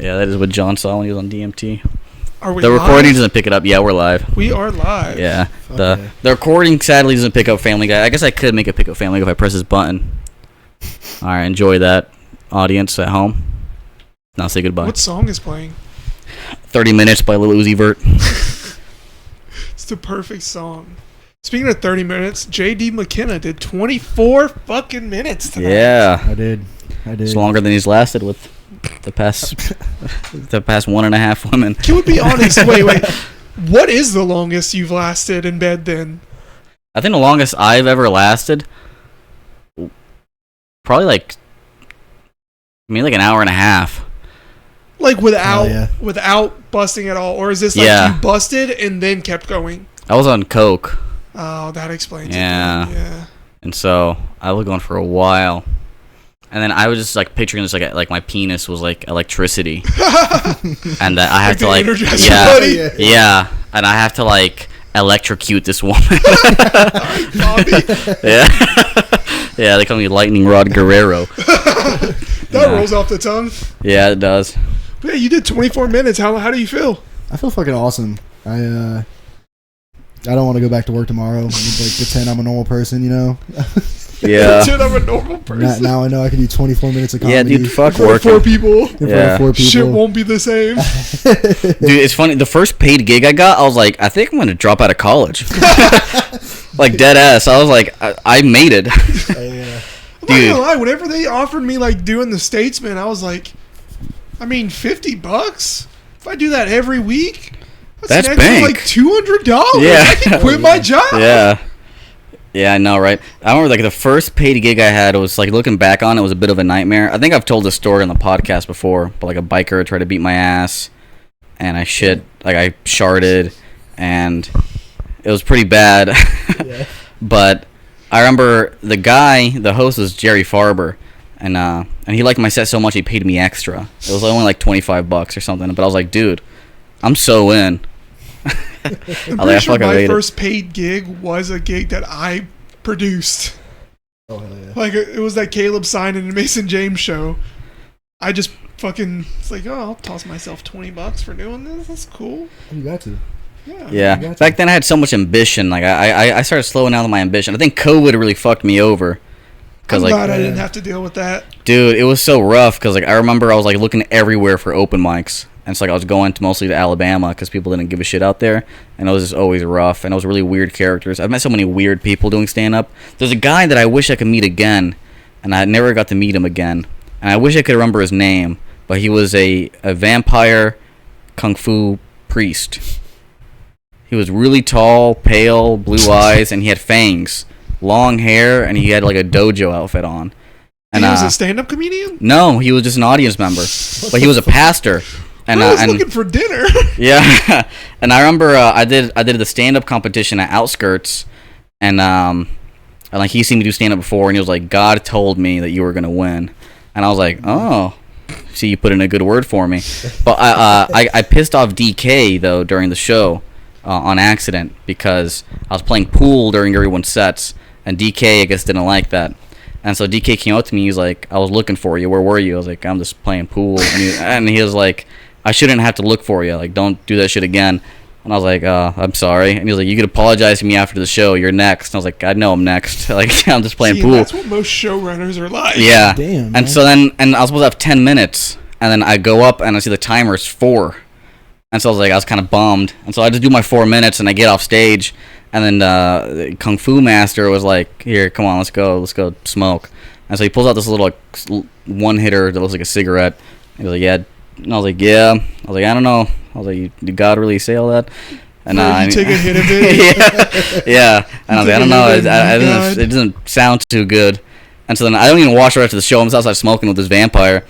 Yeah, that is what John saw when he was on DMT. Are we The live? recording doesn't pick it up. Yeah, we're live. We are live. Yeah. Okay. The recording sadly doesn't pick up Family Guy. I guess I could make it pick up Family Guy if I press this button. All right, enjoy that, audience at home. Now say goodbye. What song is playing? 30 Minutes by Lil Uzi Vert. It's the perfect song. Speaking of 30 minutes, J.D. McKenna did 24 fucking minutes tonight. Yeah. I did. It's longer than he's lasted with the past 1.5 women. Can we be honest? Wait. What is the longest you've lasted in bed then? I think the longest I've ever lasted, probably like an hour and a half. Like without busting at all? Or is this like you busted and then kept going? I was on coke. Oh, that explains it. Yeah. And so I was going for a while. And then I was just like picturing this like my penis was like electricity. And that I have to like and I have to like electrocute this woman. Bobby. Yeah, they call me Lightning Rod Guerrero. That rolls off the tongue. Yeah, it does. But yeah, you did 24 minutes. How do you feel? I feel fucking awesome. I don't want to go back to work tomorrow. Like pretend I'm a normal person, you know. Yeah. Pretend I'm a normal person. Now I know I can do 24 minutes of comedy. Yeah, dude, fuck in front of working. 4 people. In front of 4 people. Shit won't be the same. Dude, it's funny. The first paid gig I got, I was like, I think I'm gonna drop out of college. Like dead ass. I was like, I made it. Yeah. I'm not gonna lie. Whenever they offered me like doing the Statesman, I was like, I mean, $50. If I do that every week, that's an bank. like $200. Yeah. I can quit my job. Yeah, I know, right? I remember like the first paid gig I had was like looking back on it was a bit of a nightmare. I think I've told this story on the podcast before, but like a biker tried to beat my ass, and I sharted, and it was pretty bad. Yeah. But I remember the host was Jerry Farber, and he liked my set so much he paid me extra. It was only like $25 or something, but I was like, dude, I'm so in. I'm pretty sure my first paid gig was a gig that I produced. Oh, hell yeah. Like, it was that Caleb Simon and Mason James show. I just fucking, it's like, oh, I'll toss myself $20 for doing this. That's cool. You got to. Yeah. Back then I had so much ambition. Like I started slowing down my ambition. I think COVID really fucked me over. I'm glad I didn't have to deal with that. Dude, it was so rough because like I remember I was like looking everywhere for open mics. And it's like I was going mostly to Alabama because people didn't give a shit out there. And it was just always rough. And it was really weird characters. I've met so many weird people doing stand-up. There's a guy that I wish I could meet again. And I never got to meet him again. And I wish I could remember his name. But he was a vampire kung fu priest. He was really tall, pale, blue eyes, and he had fangs. Long hair, and he had like a dojo outfit on. And he was a stand-up comedian? No, he was just an audience member. But he was a pastor. And I was looking for dinner. Yeah, and I remember I did the stand up competition at Outskirts, and like he seen me do stand up before, and he was like, God told me that you were gonna win, and I was like, oh, see, you put in a good word for me. But I pissed off DK though during the show on accident because I was playing pool during everyone's sets, and DK I guess didn't like that. And so DK came up to me, he's like, I was looking for you, where were you? I was like, I'm just playing pool, and he was like, I shouldn't have to look for you. Like, don't do that shit again. And I was like, I'm sorry. And he was like, you could apologize to me after the show. You're next. And I was like, I know I'm next. Like, I'm just playing pool. That's what most showrunners are like. Yeah. Damn. And so then, and I was supposed to have 10 minutes. And then I go up and I see the timer is 4. And so I was kind of bummed. And so I just do my 4 minutes and I get off stage. And then the Kung Fu Master was like, here, come on, let's go smoke. And so he pulls out this little one hitter that looks like a cigarette. He was like, yeah. And I was like, yeah. I was like, I don't know. I was like, did God really say all that? And you take a hit of it. yeah. And I was like, I don't know. It doesn't sound too good. And so then I don't even watch the rest of the show. I'm just outside smoking with this vampire.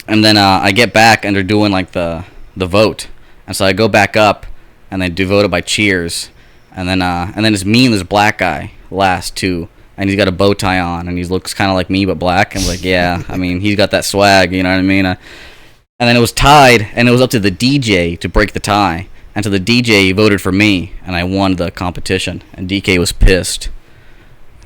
And then I get back and they're doing like the vote. And so I go back up and they do vote it by cheers. And then it's me and this black guy last too. And he's got a bow tie on and he looks kind of like me but black. And I was like, yeah. I mean, he's got that swag. You know what I mean? And then it was tied, and it was up to the DJ to break the tie. And so the DJ voted for me, and I won the competition. And DK was pissed.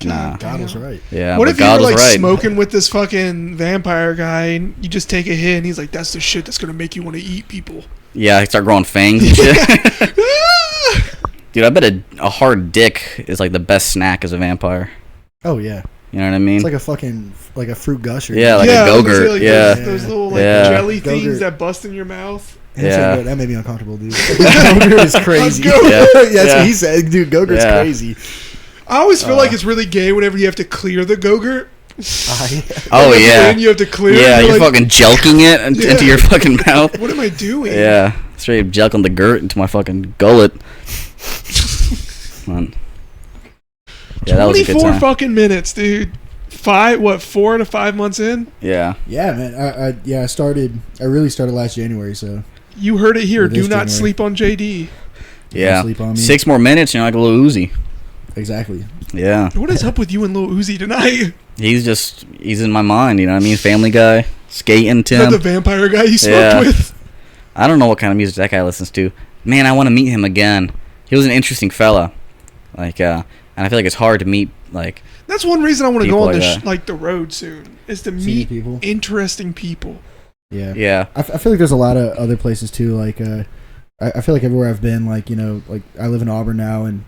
Nah. God was right. Yeah, What but if you God were was like right. smoking with this fucking vampire guy and you just take a hit and he's like, "That's the shit that's gonna make you want to eat people." Yeah, I start growing fangs and shit. Dude, I bet a hard dick is like the best snack as a vampire. Oh yeah. You know what I mean? It's like a fucking like a fruit gusher. Yeah, like yeah, a I was gonna say, Go-Gurt. like, Yeah. those little like Yeah. jelly things Go-Gurt. that bust in your mouth. Yeah. That made me uncomfortable, dude. Go-Gurt is crazy. Go-Gurt. Yeah. That's Yeah. what he said, dude. Go-Gurt's Yeah. crazy. I always feel like it's really gay whenever you have to clear the Go-Gurt. Oh Like, at the yeah. end, you have to clear it. Yeah, you're like, fucking jelking it into your fucking mouth. What am I doing? Yeah, straight jelking the gurt into my fucking gullet. Man. Yeah, that was a good 24 time. fucking minutes, dude. 4 to 5 months in? Yeah. Yeah, man. I really started last January, so You heard it here. It is Do not January. sleep on JD. Yeah. sleep on me. 6 more minutes, you're like a little Uzi. Exactly. Yeah. What is up with you and Lil Uzi tonight? He's in my mind, you know what I mean? Family Guy, skating Is that Tim. the vampire guy you smoked Yeah. with? I don't know what kind of music that guy listens to. Man, I want to meet him again. He was an interesting fella. Like, and I feel like it's hard to meet, like, That's one reason I want to go People on like that. the road soon. Is to See meet people. interesting people. Yeah. yeah. I feel like there's a lot of other places too. Like, I feel like everywhere I've been, like, you know, like I live in Auburn now, and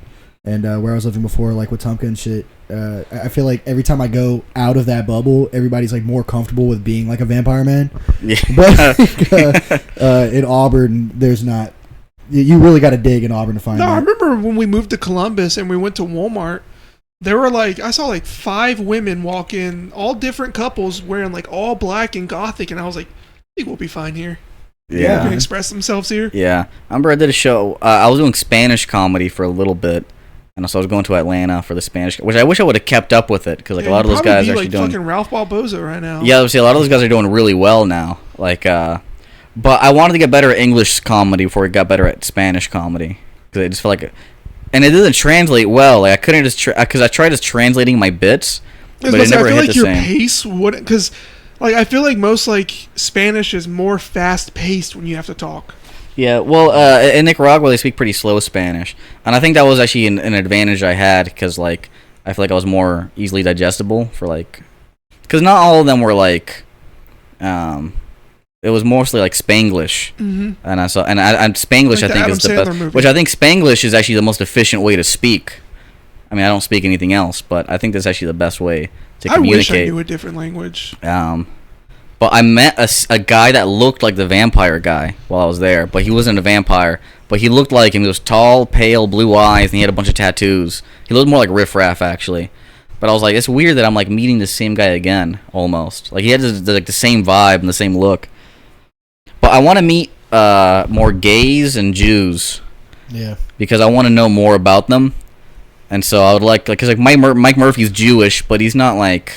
where I was living before, like with Wetumpka and shit. I feel like every time I go out of that bubble, everybody's like more comfortable with being like a vampire man. Yeah. But in Auburn, there's not. You really got to dig in Auburn to find No, I that. remember when we moved to Columbus and we went to Walmart. There were I saw 5 women walk in, all different couples wearing all black and gothic, and I was like, I think we'll be fine here. They Yeah. can express themselves here. Yeah. I remember I did a show. I was doing Spanish comedy for a little bit. And so I was going to Atlanta for the Spanish, which I wish I would have kept up with it, because a lot of those guys are actually doing. Fucking Ralph Balboza right now. Yeah, see, a lot of those guys are doing really well now. But I wanted to get better at English comedy before I got better at Spanish comedy, because I just felt like, and it doesn't translate well. Like I couldn't just because I tried just translating my bits, but it never I feel hit like the your same. pace wouldn't, because I feel like most Spanish is more fast paced when you have to talk. Yeah, well, in Nicaragua they speak pretty slow Spanish, and I think that was actually an advantage I had, because I feel like I was more easily digestible for because not all of them were it was mostly Spanglish, Mm-hmm. and Spanglish Like I the think Adam is the Sandler best, movie. which I think Spanglish is actually the most efficient way to speak. I mean, I don't speak anything else, but I think that's actually the best way to I wish I communicate. knew a different language. But I met a guy that looked like the vampire guy while I was there, but he wasn't a vampire. But he looked like him. He was tall, pale, blue eyes, and he had a bunch of tattoos. He looked more like Riff Raff, actually. But I was like, it's weird that I'm meeting the same guy again, almost. He had the same vibe and the same look. But I want to meet more gays and Jews. Yeah. Because I want to know more about them. And so I would because Mike Murphy's Jewish, but he's not Have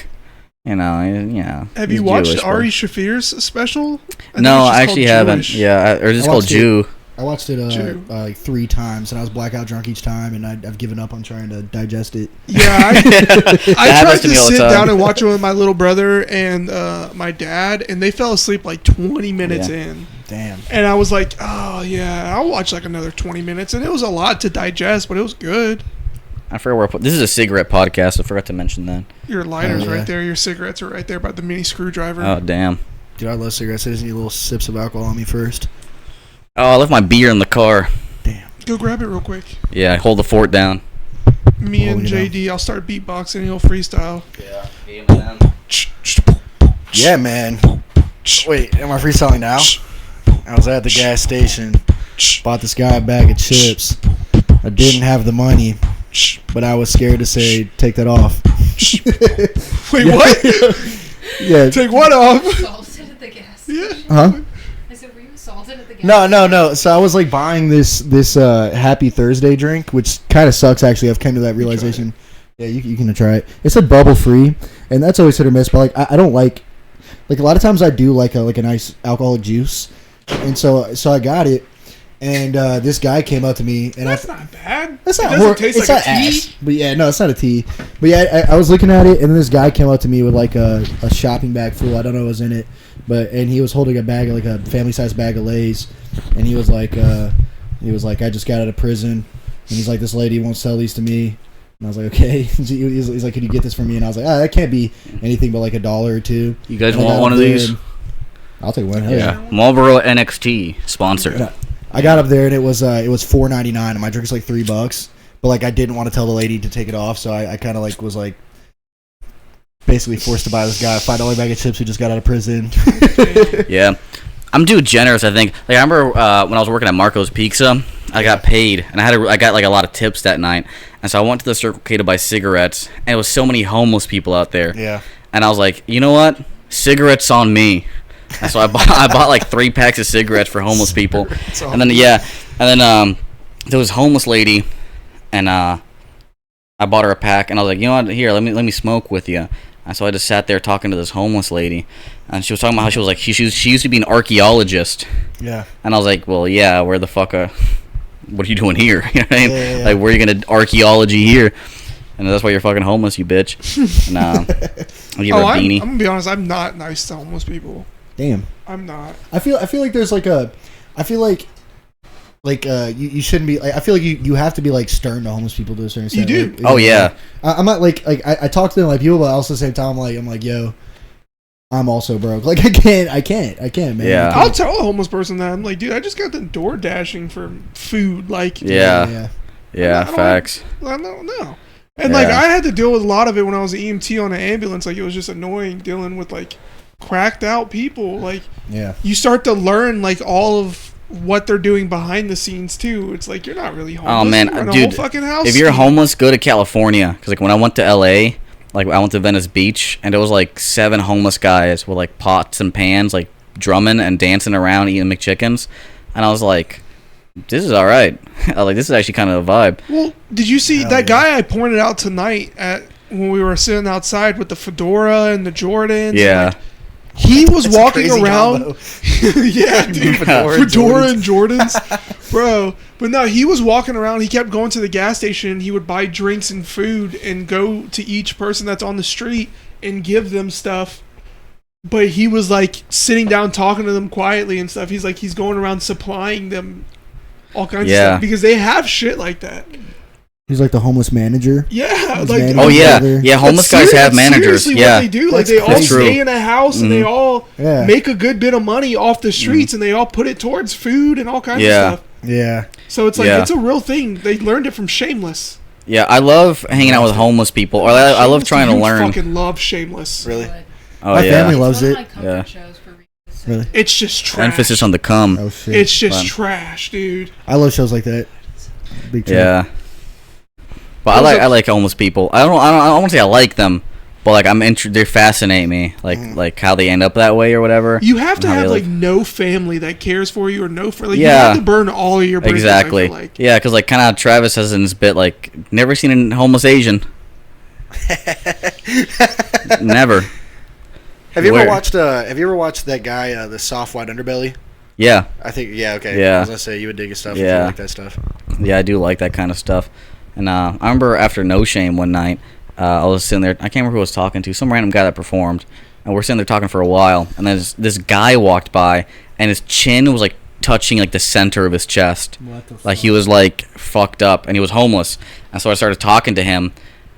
he's you watched Jewish, but- Ari Shafir's special? No, think I it's just actually called haven't. Jewish. Yeah, or is it I called watched it. Jew? I watched it Jew. 3 times, and I was blackout drunk each time, and I've given up on trying to digest it. Yeah, I That tried happens to to me all the sit time. down and watch it with my little brother and my dad, and they fell asleep 20 minutes Yeah. in. Damn. And I was like, oh, yeah, I'll watch another 20 minutes. And it was a lot to digest, but it was good. I forgot where I put. This is a cigarette podcast. I forgot to mention that. Your lighter's Oh, yeah. right there. Your cigarettes are right there by the mini screwdriver. Oh damn. Dude, I love cigarettes. I just need little sips of alcohol on me first. Oh, I left my beer in the car. Damn. Go grab it real quick. Yeah, hold the fort down. Me and Holding it JD, I'll start beatboxing. He'll freestyle. Yeah. Yeah, man. Wait, am I freestyling now? I was at the gas station. Bought this guy a bag of chips. I didn't have the money, but I was scared to say, take that off. Wait, Yeah. what? Yeah. Take what off? Assaulted at the gas. Yeah. Huh? I said, were you assaulted at the gas? No. So I was buying this Happy Thursday drink, which kind of sucks actually. I've come to that realization. Yeah, you can try it. It said bubble free, and that's always hit or miss. But I don't like a lot of times I do like a nice alcoholic juice, and so I got it, and this guy came up to me, and That's not bad. That's It not doesn't hor- taste it's like not a tea. ass. But yeah, no, it's not a tea. But yeah, I was looking at it, and then this guy came up to me with a shopping bag full. I don't know what was in it, and he was holding a bag, a family size bag of Lay's, and he was like, I just got out of prison, and he's like, this lady won't sell these to me, And I was like, okay. He's like, can you get this for me? And I was like, that can't be anything but like $1 or $2. You guys want one of these? I'll take one. Yeah. Marlboro NXT sponsor. I got up there and it was $4.99 and my drink was like $3. But like I didn't want to tell the lady to take it off, so I kind of like was like basically forced to buy this guy a $5 bag of chips who just got out of prison. Yeah. I'm too generous, I think. Like I remember when I was working at Marco's Pizza, I got paid and I got like a lot of tips that night. And so I went to the Circle K to buy cigarettes, and there was so many homeless people out there. Yeah. And I was like, you know what? Cigarettes on me. And so I bought like 3 packs of cigarettes for homeless people. And then there was a homeless lady, and I bought her a pack, and I was like, you know what? Here, let me smoke with you. And so I just sat there talking to this homeless lady, and she was talking about how she was like she used to be an archaeologist. Yeah. And I was like, well, yeah, where the fuck what are you doing here? You know what I mean? Yeah. Like, where are you gonna archaeology here? And that's why you're fucking homeless, you bitch. And I'll give her a beanie. I'm gonna be honest. I'm not nice to homeless people. Damn. I'm not. I feel like there's like you shouldn't be like, I feel like you have to be like stern to homeless people to a certain extent. You do. Like, Yeah. I'm not like I talk to them like people, but also at the same time I'm like yo, I'm also broke. Like I can't, man. Yeah. I'll tell a homeless person that I'm like, dude, I just got done door dashing for food. Like, Yeah, facts. I don't know. And like I had to deal with a lot of it when I was an EMT on an ambulance. Like it was just annoying dealing with like cracked out people. Like you start to learn like all of what they're doing behind the scenes too. It's like you're not really homeless. Oh man, you're in a dude, whole fucking house. if you're homeless, go to California. Because like when I went to LA, like I went to Venice Beach, and there was like 7 homeless guys with like pots and pans, like drumming and dancing around eating McChickens, and I was like, this is all right. Like this is actually kind of a vibe. Well, did you see that guy I pointed out tonight when we were sitting outside with the fedora and the Jordans? Yeah. Like, he was That's walking around. Yeah, dude. Fedora and Jordans. Bro. But no, he was walking around. He kept going to the gas station. And he would buy drinks and food and go to each person that's on the street and give them stuff. But he was like sitting down talking to them quietly and stuff. He's like, he's going around supplying them all kinds of stuff because they have shit like that. He's like the homeless manager. Yeah, like homeless guys have managers. Yeah, what they do. Like they all stay in a house and they all make a good bit of money off the streets and they all put it towards food and all kinds of stuff. Yeah. So it's like it's a real thing. They learned it from Shameless. Yeah, I love hanging out with homeless people. Or I love trying to learn. I fucking love Shameless. Really? Oh, my family loves it's it. one of my comfort shows for reasons. Really? It's just trash. Emphasis on the cum. Oh shit. It's just trash, dude. I love shows like that. Big trip. Yeah. But I like homeless people. I don't want to say I like them, but like they fascinate me. Like how they end up that way or whatever. You have to have like no family that cares for you or no friend. Like, you have to burn all of your bridges. Exactly. I feel like. Yeah, because like kind of Travis has in his bit like never seen a homeless Asian. Never. Have you ever watched that guy, the Soft White Underbelly? Yeah. I think okay. Yeah. I was gonna say you would dig his stuff. Yeah. If you like that stuff. Yeah, I do like that kind of stuff. And I remember after No Shame one night, I was sitting there. I can't remember who I was talking to. Some random guy that performed, and we're sitting there talking for a while. And then this guy walked by, and his chin was like touching like the center of his chest. What the fuck? Like he was like fucked up, and he was homeless. And so I started talking to him,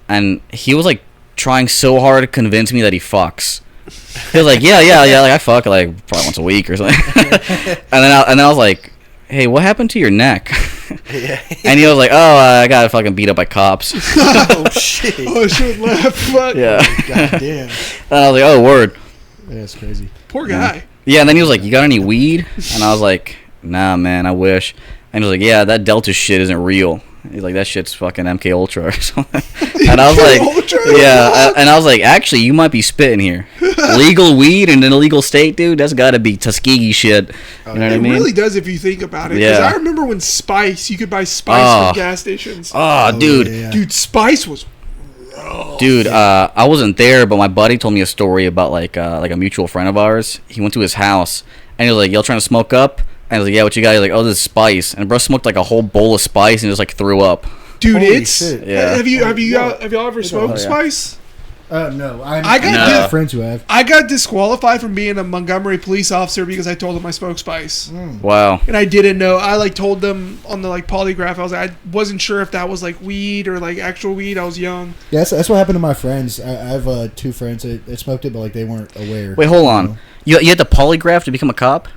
and he was like trying so hard to convince me that he fucks. He was like, yeah, like I fuck like probably once a week or something. and then I was like, hey, what happened to your neck? And he was like, oh, I got fucking beat up by cops. Oh shit! Oh, I should laugh. But Yeah. God damn. And I was like, oh, word. Yeah, that's crazy. Poor guy. Yeah, and then he was like, you got any weed? And I was like, nah, man, I wish. And he was like, yeah, that Delta shit isn't real. He's like, that shit's fucking MK Ultra or something. And I was like, yeah, and I was like, actually, you might be spitting here. Legal weed in an illegal state, dude, that's got to be Tuskegee shit. You know what I mean? It really does if you think about it. Because I remember when Spice, you could buy Spice from gas stations. Oh, dude. Yeah. Dude, Spice was... Dude, I wasn't there, but my buddy told me a story about like a mutual friend of ours. He went to his house, and he was like, y'all trying to smoke up? And I was like, yeah, what you got? He's like, oh, this is Spice. And bro smoked like a whole bowl of Spice and just like threw up. Dude, Holy it's... shit. Yeah. Have y'all ever smoked Spice? No, I got No. friends who have. I got disqualified from being a Montgomery police officer because I told them I smoked spice. Wow. And I didn't know. I like told them on the like polygraph. I wasn't sure if that was like weed or like actual weed. I was young. Yeah, that's what happened to my friends. I have 2 friends that smoked it, but like they weren't aware. Wait, hold on. You had the polygraph to become a cop?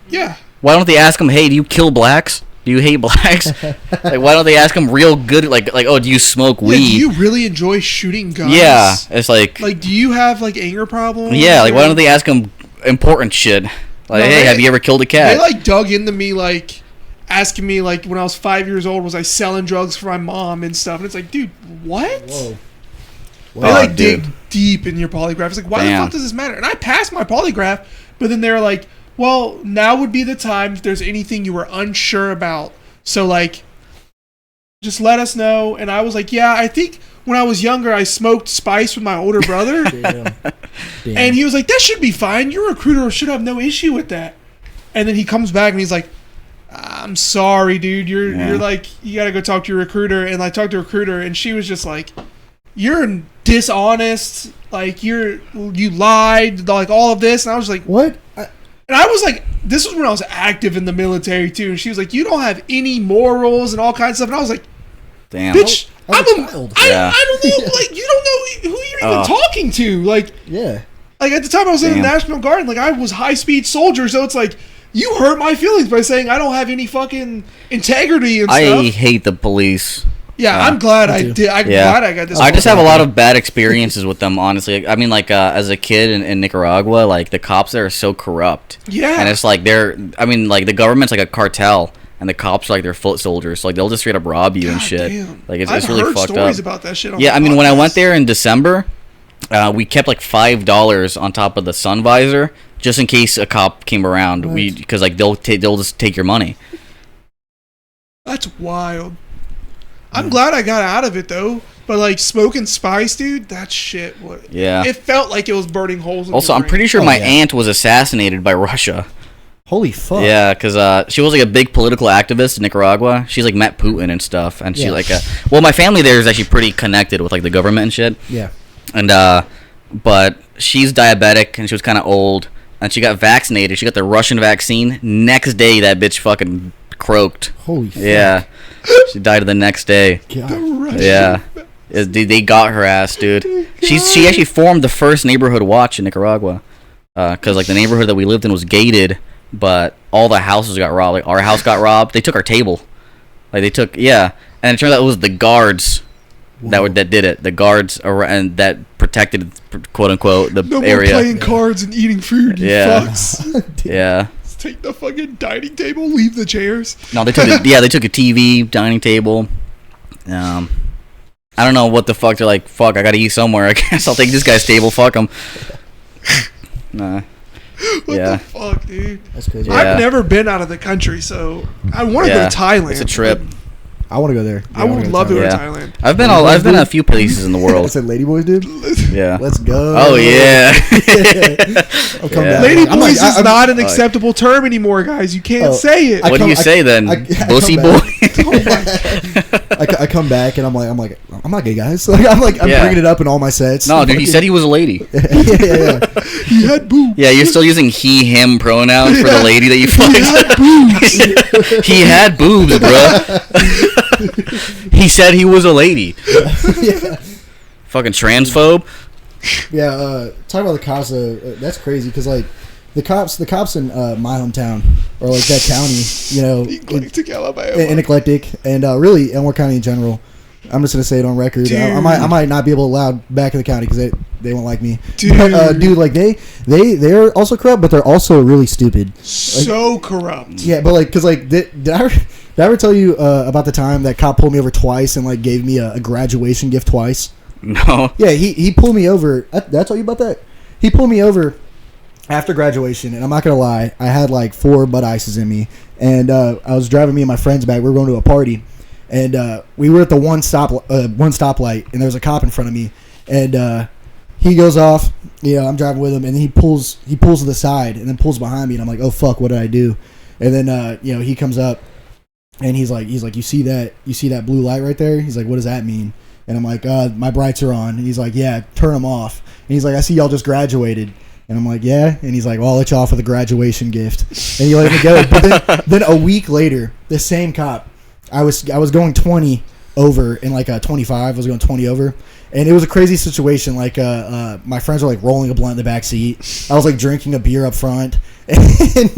Yeah. Why don't they ask him, hey, do you kill blacks? Do you hate blacks? Like, why don't they ask him real good, like, oh, do you smoke Yeah, weed? do you really enjoy shooting guns? Yeah, it's like, do you have like anger problems? yeah, like, Or- why don't they ask him important shit? Like, No, hey, have you ever killed a They cat? like dug into me like asking me like when I was 5 years old was I selling drugs for my mom and stuff, and it's like, dude, what? Whoa. They Oh, like dude. dig deep in your polygraph. It's like, why Damn. the fuck does this matter? And I passed my polygraph, but then they're like, well, now would be the time if there's anything you were unsure about. So like, just let us know. And I was like, yeah, I think when I was younger, I smoked spice with my older brother. Damn. And he was like, that should be fine. Your recruiter should have no issue with that. And then he comes back and he's like, I'm sorry, dude. You're like, you got to go talk to your recruiter. And I talked to a recruiter and she was just like, you're dishonest. Like you lied, like all of this. And I was like, What? and I was like, this was when I was active in the military too. And she was like, you don't have any morals and all kinds of stuff. And I was like, Damn. bitch, I was I'm a child. Yeah. I don't know, like you don't know who you're even talking to. Like Yeah. at the time I was in the Damn. National Guard, and like I was high speed soldier, so it's like you hurt my feelings by saying I don't have any fucking integrity and stuff. I hate the police. Yeah, I'm glad I too. did. I'm Yeah. glad I got this. I just have a lot of bad experiences with them, honestly. I mean, like, as a kid in Nicaragua, like, the cops there are so corrupt. Yeah. And it's like the government's like a cartel, and the cops are like their foot soldiers. So, like, they'll just straight up rob you and God shit. damn. Like, it's I've really heard fucked stories up. about that shit. On Yeah, the I mean, when I podcast. went there in December, we kept like $5 on top of the sun visor just in case a cop came around. Right. Because like they'll just take your money. That's wild. I'm glad I got out of it though. But like smoking spice, dude, that shit. What? Yeah. It felt like it was burning holes. In Also, your I'm brain. pretty sure Oh, my yeah. aunt was assassinated by Russia. Holy fuck. Yeah, because she was like a big political activist in Nicaragua. She's like met Putin and stuff, and she Yeah. like well, my family there is actually pretty connected with like the government and shit. Yeah. And but she's diabetic and she was kind of old, and she got vaccinated. She got the Russian vaccine. Next day, that bitch fucking croaked. Holy fuck. Yeah, she died the next day. God. Yeah, they got her ass, dude. She actually formed the first neighborhood watch in Nicaragua, because like the neighborhood that we lived in was gated, but all the houses got robbed. Like our house got robbed. They took our table. Like they took and it turned out it was the guards that did it. The guards and that protected, quote unquote, the No more area. playing cards and eating food. You Yeah. fucks. Yeah. Let's take the fucking dining table. Leave the chairs. No, they took they took a TV, dining table. I don't know what the fuck. They're like, fuck, I gotta eat somewhere. I guess I'll take this guy's table. Fuck him. Nah. What Yeah. the fuck, dude? That's crazy. Yeah. I've never been out of the country, so I want to go to Thailand. It's a trip. I want to go there. I would love to go to Yeah. Thailand. I've been a few places in the I world. said Ladyboys, dude. Yeah. Let's go. Oh yeah. I'll come Yeah. back. Lady I'm boys like- is I'm- not an acceptable term anymore, guys. You can't Oh, say it. I What do come- you say then? I Pussy come boy. back. I come back and I'm not gay, guys. Like I'm Yeah. bringing it up in all my sets. No, dude, he said he was a lady. yeah. He had boobs. Yeah, you're still using he, him pronouns for the lady that you fucked. He had boobs, bro. He said he was a lady. yeah. Fucking transphobe. Yeah, talk about the cops. That's crazy because like the cops in my hometown or like that county, you know, Eclectic Alabama. and eclectic, and really Elmore County in general. I'm just gonna say it on record. I might not be able to allow back in the county because they won't like me. Dude. But, dude, like they're also corrupt, but they're also really stupid. So corrupt. Yeah, but like, cause like, did I ever tell you about the time that cop pulled me over twice and like gave me a graduation gift twice? No. Yeah, he pulled me over. Did I tell you about that? He pulled me over after graduation, and I'm not gonna lie, I had like 4 Bud Ices in me, and I was driving me and my friends back. We were going to a party, and we were at the one stoplight, and there was a cop in front of me, and he goes off. You know, I'm driving with him, and he pulls to the side, and then pulls behind me, and I'm like, oh fuck, what did I do? And then you know, he comes up, and he's like, you see that blue light right there? He's like, what does that mean? And I'm like, my brights are on. And he's like, yeah, turn them off. And he's like, I see y'all just graduated. And I'm like, yeah. And he's like, well, I'll let you off with a graduation gift. And he let me go. But then a week later, the same cop, I was going 20 over in like a 25. I was going 20 over. And it was a crazy situation. Like, my friends were like rolling a blunt in the back seat. I was like drinking a beer up front. And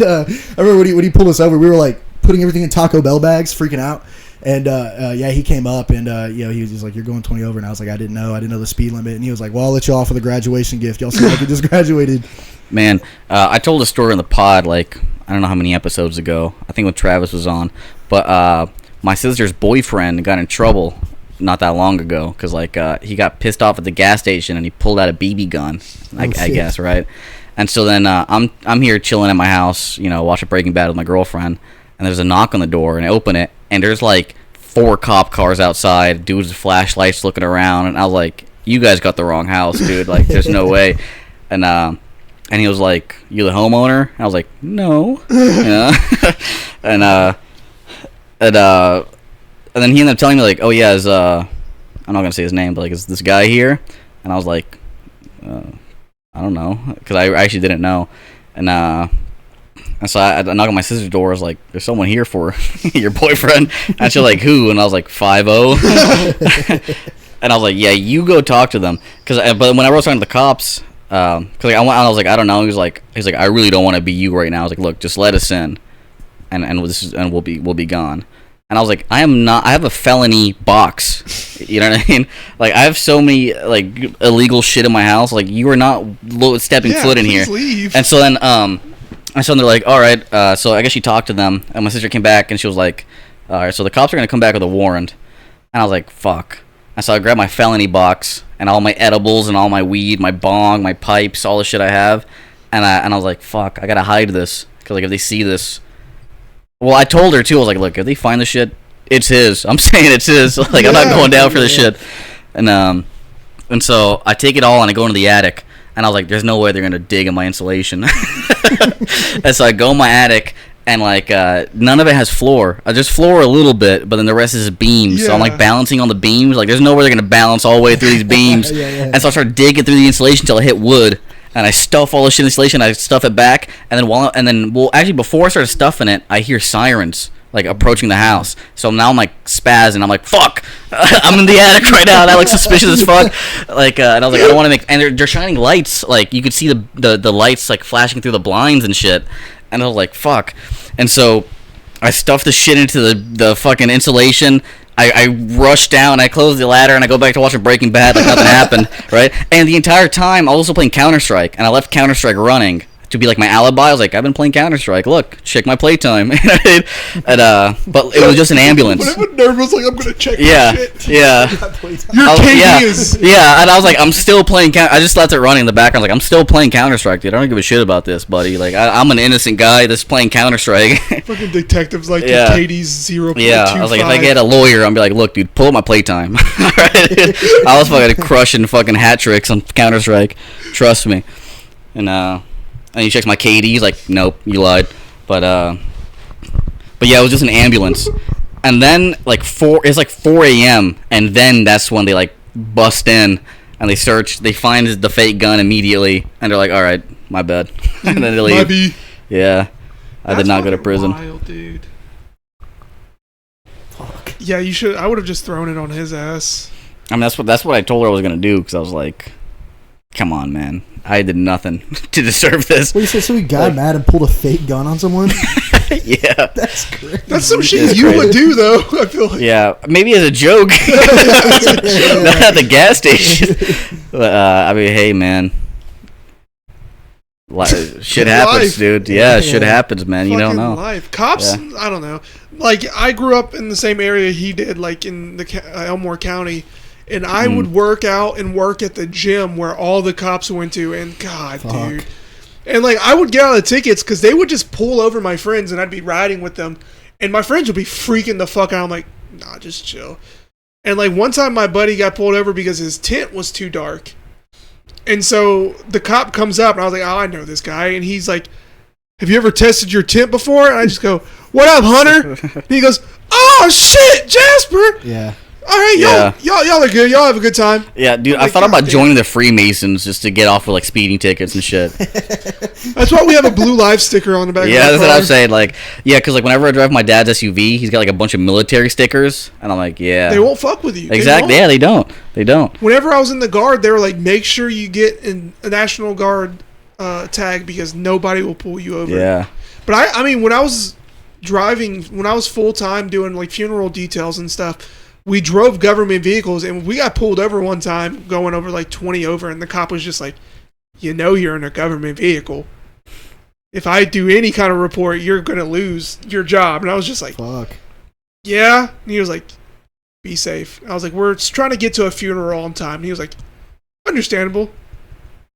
I remember when he pulled us over, we were like putting everything in Taco Bell bags, freaking out. And he came up and he was just like, you're going 20 over. And I was like, I didn't know the speed limit. And he was like, well, I'll let you off with a graduation gift. Y'all seem like you just graduated. Man, I told a story in the pod, like, I don't know how many episodes ago. I think when Travis was on. But my sister's boyfriend got in trouble not that long ago because, like, he got pissed off at the gas station and he pulled out a BB gun, I guess, right? And so then I'm here chilling at my house, watching Breaking Bad with my girlfriend. And there's a knock on the door, and I open it, and there's like 4 cop cars outside, dudes with flashlights looking around, and I was like, you guys got the wrong house, dude. Like, there's no way. And he was like, you the homeowner? And I was like, no. And then he ended up telling me, like, oh yeah, I'm not gonna say his name, but like, is this guy here? And I was like, I don't know, because I actually didn't know. And so I knocked on my sister's door. I was like, there's someone here for your boyfriend. And she's like, who? And I was like, 5-0. And I was like, yeah, you go talk to them. But when I was talking to the cops, I was like, I don't know. He was like, I really don't want to be you right now. I was like, look, just let us in, and we'll be gone. And I was like, I have a felony box. You know what I mean? Like, I have so many like illegal shit in my house. Like, you are not stepping foot in here. Leave. And so then they're like, all right. So I guess she talked to them, and my sister came back, and she was like, all right, so the cops are gonna come back with a warrant. And I was like, fuck. And so I grabbed my felony box and all my edibles and all my weed, my bong, my pipes, all the shit I have, and I was like, fuck, I gotta hide this because like if they see this, well, I told her too. I was like, look, if they find the shit, it's his. I'm saying it's his. Like, I'm not going down for this shit. And so I take it all and I go into the attic. And I was like, there's no way they're going to dig in my insulation. And so I go in my attic, and, like, none of it has floor. Just floor a little bit, but then the rest is beams. Yeah. So I'm, like, balancing on the beams. Like, there's no way they're going to balance all the way through these beams. Yeah. And so I start digging through the insulation until I hit wood. And I stuff all the shit in the insulation. I stuff it back. And then, actually, before I started stuffing it, I hear sirens, like, approaching the house. So now I'm like spazzing. I'm like, fuck, I'm in the attic right now. And I look suspicious as fuck. Like, and I was like, I don't want to make. And they're shining lights. Like, you could see the lights like flashing through the blinds and shit. And I was like, fuck. And so I stuffed the shit into the fucking insulation. I rush down, I close the ladder, and I go back to watching Breaking Bad like nothing happened, right? And the entire time, I was also playing Counter-Strike, and I left Counter-Strike running to be like my alibi. I was like, I've been playing Counter-Strike. Look, check my playtime. But it was just an ambulance. Whenever nerd was like, I'm gonna check my shit. Yeah. Your KD is. Yeah, and I was like, I'm still playing. I just left it running in the background. Like, I'm still playing Counter-Strike, dude. I don't give a shit about this, buddy. Like, I'm an innocent guy that's playing Counter-Strike. Fucking detectives like your KD's 0.25. Yeah, I was like, if I get a lawyer, I'm be like, look, dude, pull up my playtime. I was fucking crushing fucking hat tricks on Counter-Strike. Trust me. And he checks my KD. He's like, nope, you lied. But yeah, it was just an ambulance. And then it's like 4 a.m. and then that's when they like bust in and they search. They find the fake gun immediately, and they're like, all right, my bad. And then they leave. Yeah, I did not go to prison. Wild, dude. Fuck. Yeah, you should. I would have just thrown it on his ass. I mean, that's what I told her I was gonna do, because I was like, come on, man. I did nothing to deserve this. Wait, so he got mad and pulled a fake gun on someone? Yeah. That's crazy. That's some shit you would do, though, I feel like. Yeah, maybe as a joke. Not at the gas station. But, I mean, hey, man. Shit happens, dude. Yeah, shit happens, man. You don't know. Life. Cops, I don't know. Like, I grew up in the same area he did, like in the Elmore County. And I would work out and work at the gym where all the cops went to. And God, dude. And like, I would get out of the tickets because they would just pull over my friends and I'd be riding with them. And my friends would be freaking the fuck out. I'm like, nah, just chill. And like, one time my buddy got pulled over because his tent was too dark. And so the cop comes up and I was like, oh, I know this guy. And he's like, have you ever tested your tent before? And I just go, what up, Hunter? And he goes, oh, shit, Jasper. Yeah. All right, y'all are good. Y'all have a good time. Yeah, dude, I'm I like, thought about "God joining the Freemasons just to get off with like speeding tickets and shit. That's why we have a blue live sticker on the back. Yeah, of that's our what car. I'm saying. Like, yeah, because like whenever I drive my dad's SUV, he's got like a bunch of military stickers, and I'm like, yeah, They won't fuck with you. exactly. They Yeah, won't. they don't. Whenever I was in the Guard, they were like, make sure you get a National Guard tag because nobody will pull you over. Yeah, But I mean, when I was driving, when I was full time doing like funeral details and stuff, we drove government vehicles and we got pulled over one time going over like 20 over, and the cop was just like, you know, you're in a government vehicle. If I do any kind of report, you're gonna lose your job. And I was just like, Fuck. yeah. And he was like, be safe. I was like, we're just trying to get to a funeral on time. And he was like, understandable.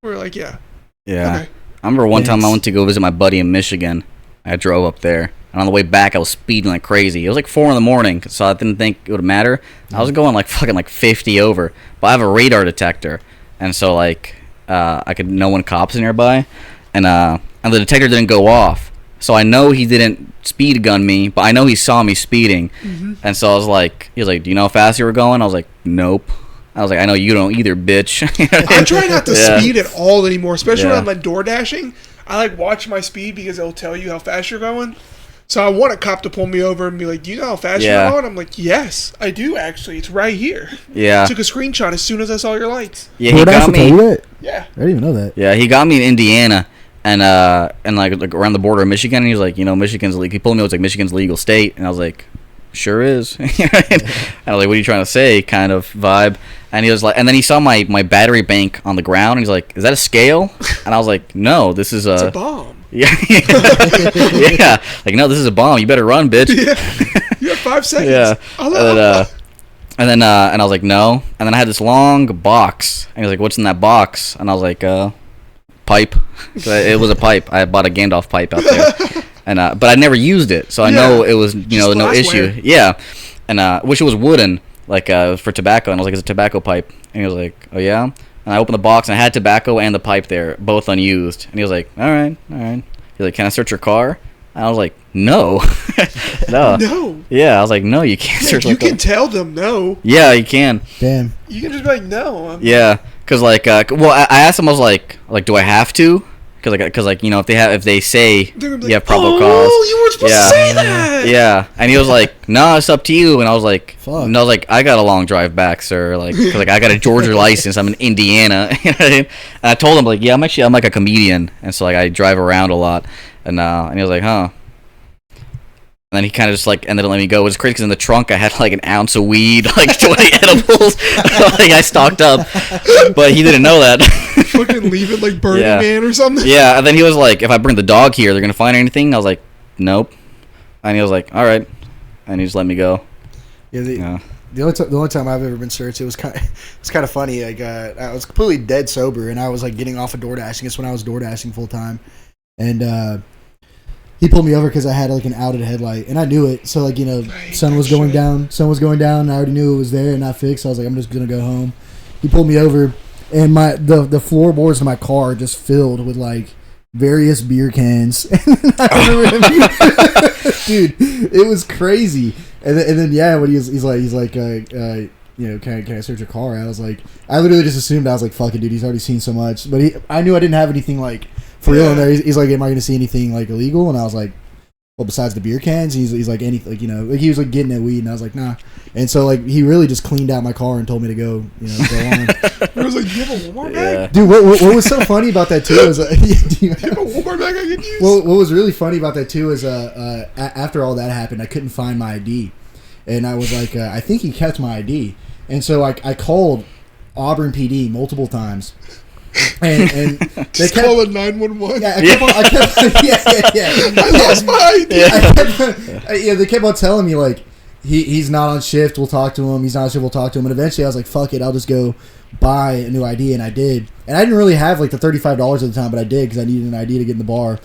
We were like, yeah. yeah. Okay. I remember one time I Thanks. went to go visit my buddy in Michigan. I drove up there, and on the way back, I was speeding like crazy. It was like 4 a.m, so I didn't think it would matter. I was going like fucking like 50 over, but I have a radar detector, and so like I could know when cops are nearby, and the detector didn't go off, so I know he didn't speed gun me, but I know he saw me speeding, and so I was like, he was like, "Do you know how fast you were going?" I was like, "Nope." I was like, "I know you don't either, bitch." I try not to Yeah. speed at all anymore, especially when Yeah. I'm like door dashing. I like watch my speed because it'll tell you how fast you're going. So I want a cop to pull me over and be like, "Do you know how fast Yeah. you're going?" I'm like, "Yes, I do actually. It's right here." Yeah, Took a screenshot as soon as I saw your lights. yeah, he DoorDash got will tell you me. that? Yeah. I didn't even know that. Yeah, he got me in Indiana, and like around the border of Michigan, and he was like, you know, Michigan's legal. He pulled me. It was like Michigan's legal state, and I was like, sure is. And I was like, what are you trying to say? Kind of vibe. And he was like, and then he saw my battery bank on the ground, and he's like, is that a scale? And I was like, no, this is It's a bomb. yeah, yeah. Like, no, this is a bomb. You better run, bitch. Yeah. You have 5 seconds. Yeah. Allah. And I was like, no. And then I had this long box. And he was like, what's in that box? And I was like, pipe. It was a pipe. I bought a Gandalf pipe out there. And but I never used it, so I know it was, you know, Just no issue. glassware. Yeah. And wish it was wooden, like for tobacco. And I was like, it's a tobacco pipe. And he was like, oh yeah. And I opened the box and I had tobacco and the pipe there, both unused. And he was like, all right. He's like, can I search your car? And I was like, no. No. No. Yeah, I was like, no, you can't Yeah, search you my car. can tell them no. Yeah, you can. Damn. You can just be like, no. Yeah, cause like, well, I asked him, I was like, do I have to? Cause like, you know, if they say They're gonna be you like, have probable oh, cause. you weren't supposed Yeah. to say that. Yeah, and he was like, no, it's up to you. And I was like, Fuck. and I was like, I got a long drive back, sir. Like, 'cause, like I got a Georgia license. I'm in Indiana. You know what I mean? And I told him like, yeah, I'm like a comedian, and so like I drive around a lot. And he was like, huh. And then he kind of just like ended up letting me go. It was crazy because in the trunk I had like an ounce of weed, like 20 edibles. Like I stocked up, but he didn't know that. Fucking leave it like Burning Yeah. Man or something. Yeah, and then he was like, if I bring the dog here, they're gonna find anything. I was like, nope. And he was like, all right, and he just let me go. Yeah, Yeah. the only time I've ever been searched, it was kind of funny. Like I was completely dead sober, and I was like getting off of door dashing. It's when I was door dashing full time, and he pulled me over because I had like an outed headlight, and I knew it. So like, you know, sun was going down. And I already knew it was there and not fixed. So I was like, I'm just gonna go home. He pulled me over, and the floorboards of my car just filled with like various beer cans. I remember him, dude, it was crazy. And then yeah, when he's like, you know, can I search your car? I was like, I literally just assumed, I was like, fuck it, dude, he's already seen so much. But I knew I didn't have anything like for real in there. He's like, am I gonna see anything like illegal? And I was like, well, besides the beer cans, he's like, any, like, you know, like he was like getting at weed, and I was like, nah. And so like he really just cleaned out my car and told me to go, you know, go on. I was like, you have a Walmart Yeah. bag? Dude, what was so funny about that too is do you You have a Walmart bag I can use? well, what was really funny about that too is after all that happened, I couldn't find my ID, and I was like, I think he kept my ID, and so I called Auburn PD multiple times, and they Just kept. call it 911. Yeah, I kept yeah. I lost my ID. Yeah, they kept on telling me like he's not on shift. We'll talk to him. He's not on shift. We'll talk to him. And eventually, I was like, "Fuck it, I'll just go buy a new ID," and I did. And I didn't really have like the $35 at the time, but I did because I needed an ID to get in the bar.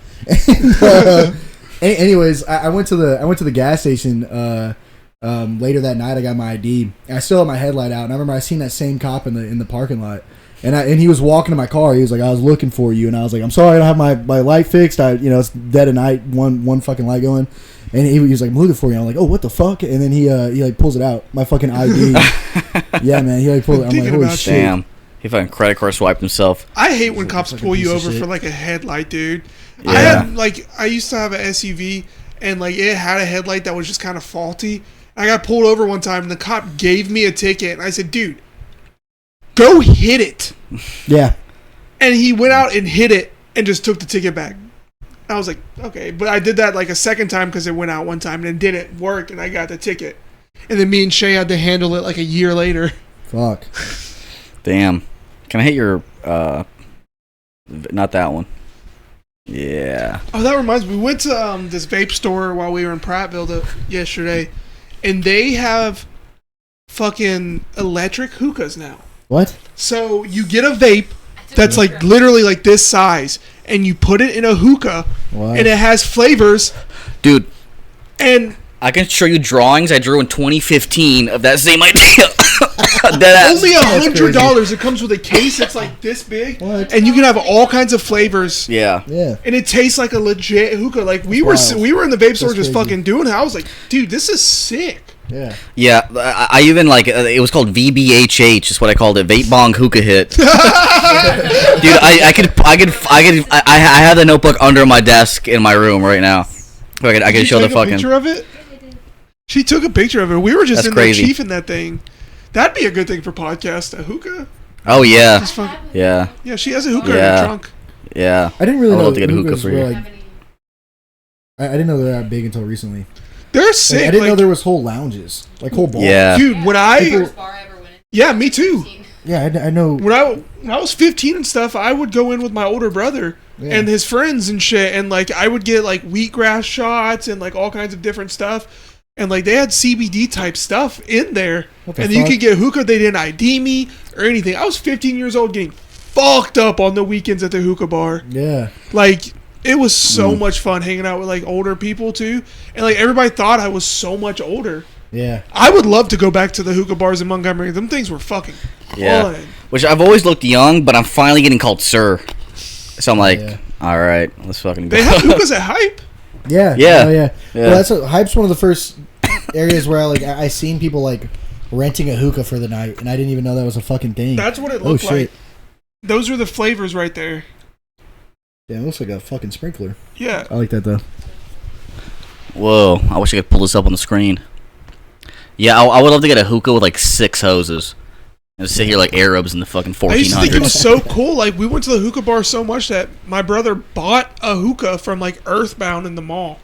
And, anyways, I went to the gas station later that night. I got my ID. And I still had my headlight out, and I remember I seen that same cop in the parking lot. And he was walking to my car. He was like, I was looking for you. And I was like, I'm sorry, I don't have my light fixed. It's dead at night, one fucking light going. And he was like, I'm looking for you. I'm like, oh, what the fuck? And then he like pulls it out, my fucking ID. Yeah, man, he like pulled it. I'm like, holy shit. Damn. He fucking credit card swiped himself. I hate when cops fucking pull you piece of over shit. for like a headlight, dude. Yeah. I used to have an SUV, and like it had a headlight that was just kind of faulty. I got pulled over one time, and the cop gave me a ticket, and I said, dude, go hit it. Yeah. And he went out and hit it and just took the ticket back. I was like, okay. But I did that like a second time because it went out one time and it didn't work and I got the ticket. And then me and Shay had to handle it like a year later. Fuck. Damn. Can I hit your, not that one. Yeah. Oh, that reminds me. We went to this vape store while we were in Prattville yesterday. And they have fucking electric hookahs now. What? So you get a vape that's like literally like this size, and you put it in a hookah, What? and it has flavors. Dude, And I can show you drawings I drew in 2015 of that same idea. Deadass. only $100. It comes with a case that's like this big, What? and you can have all kinds of flavors. Yeah. Yeah. And it tastes like a legit hookah. Like we were in the vape store just crazy. fucking doing it. I was like, dude, this is sick. Yeah. Yeah, I even like it was called VBHH is what I called it, vape bong hookah hit. Dude, I have the notebook under my desk in my room right now. I can show the fucking picture of it. She took a picture of it. We were just That's in crazy. there chiefing that thing. That'd be a good thing for podcast. A hookah. Oh yeah, Just fucking, yeah, yeah, she has a hookah in Yeah. her trunk. yeah. I didn't really I would know love to get a hookah hookahs for were you. like. I didn't know they were that big until recently. They're Like, sick. I didn't know like, there was whole lounges, like whole bars. Yeah. dude, when I People- Bar I ever went in. yeah, me too. Yeah, I know. When I was 15 and stuff, I would go in with my older brother Yeah. and his friends and shit, and like I would get like wheatgrass shots and like all kinds of different stuff, and like they had CBD type stuff in there, What the and you fuck? could get hookah. They didn't ID me or anything. I was 15 years old getting fucked up on the weekends at the hookah bar. Yeah. Like it was so much fun hanging out with like older people too, and like everybody thought I was so much older. Yeah. I would love to go back to the hookah bars in Montgomery. Them things were fucking Yeah. fun. Which I've always looked young, but I'm finally getting called sir. So I'm like, Yeah. all right, let's fucking go. They have hookahs at Hype. Yeah. Yeah. Oh, yeah. Yeah. Well, Hype's one of the first areas where I seen people like renting a hookah for the night, and I didn't even know that was a fucking thing. That's what it Oh looked shit! like. Those are the flavors right there. Yeah, it looks like a fucking sprinkler. Yeah. I like that though. Whoa, I wish I could pull this up on the screen. Yeah, I would love to get a hookah with like 6 hoses. And sit here like Arabs in the fucking I used to think it was 1400s. so cool. Like we went to the hookah bar so much that my brother bought a hookah from like Earthbound in the mall.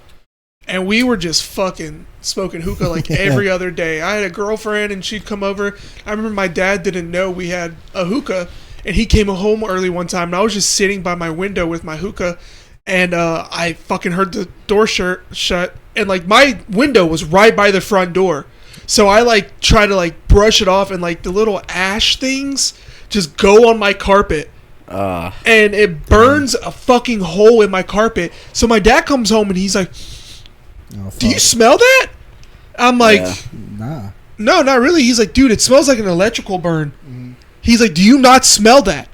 And we were just fucking smoking hookah like every other day. I had a girlfriend and she'd come over. I remember my dad didn't know we had a hookah, and he came home early one time, and I was just sitting by my window with my hookah, and I fucking heard the door shut, and like my window was right by the front door. So I like try to like brush it off, and like the little ash things just go on my carpet. And it burns a fucking hole in my carpet. So my dad comes home and he's like, Oh, fuck. "Do you smell that?" I'm like, Yeah. Nah. "No, not really." He's like, "Dude, it smells like an electrical burn." He's like, "Do you not smell that?"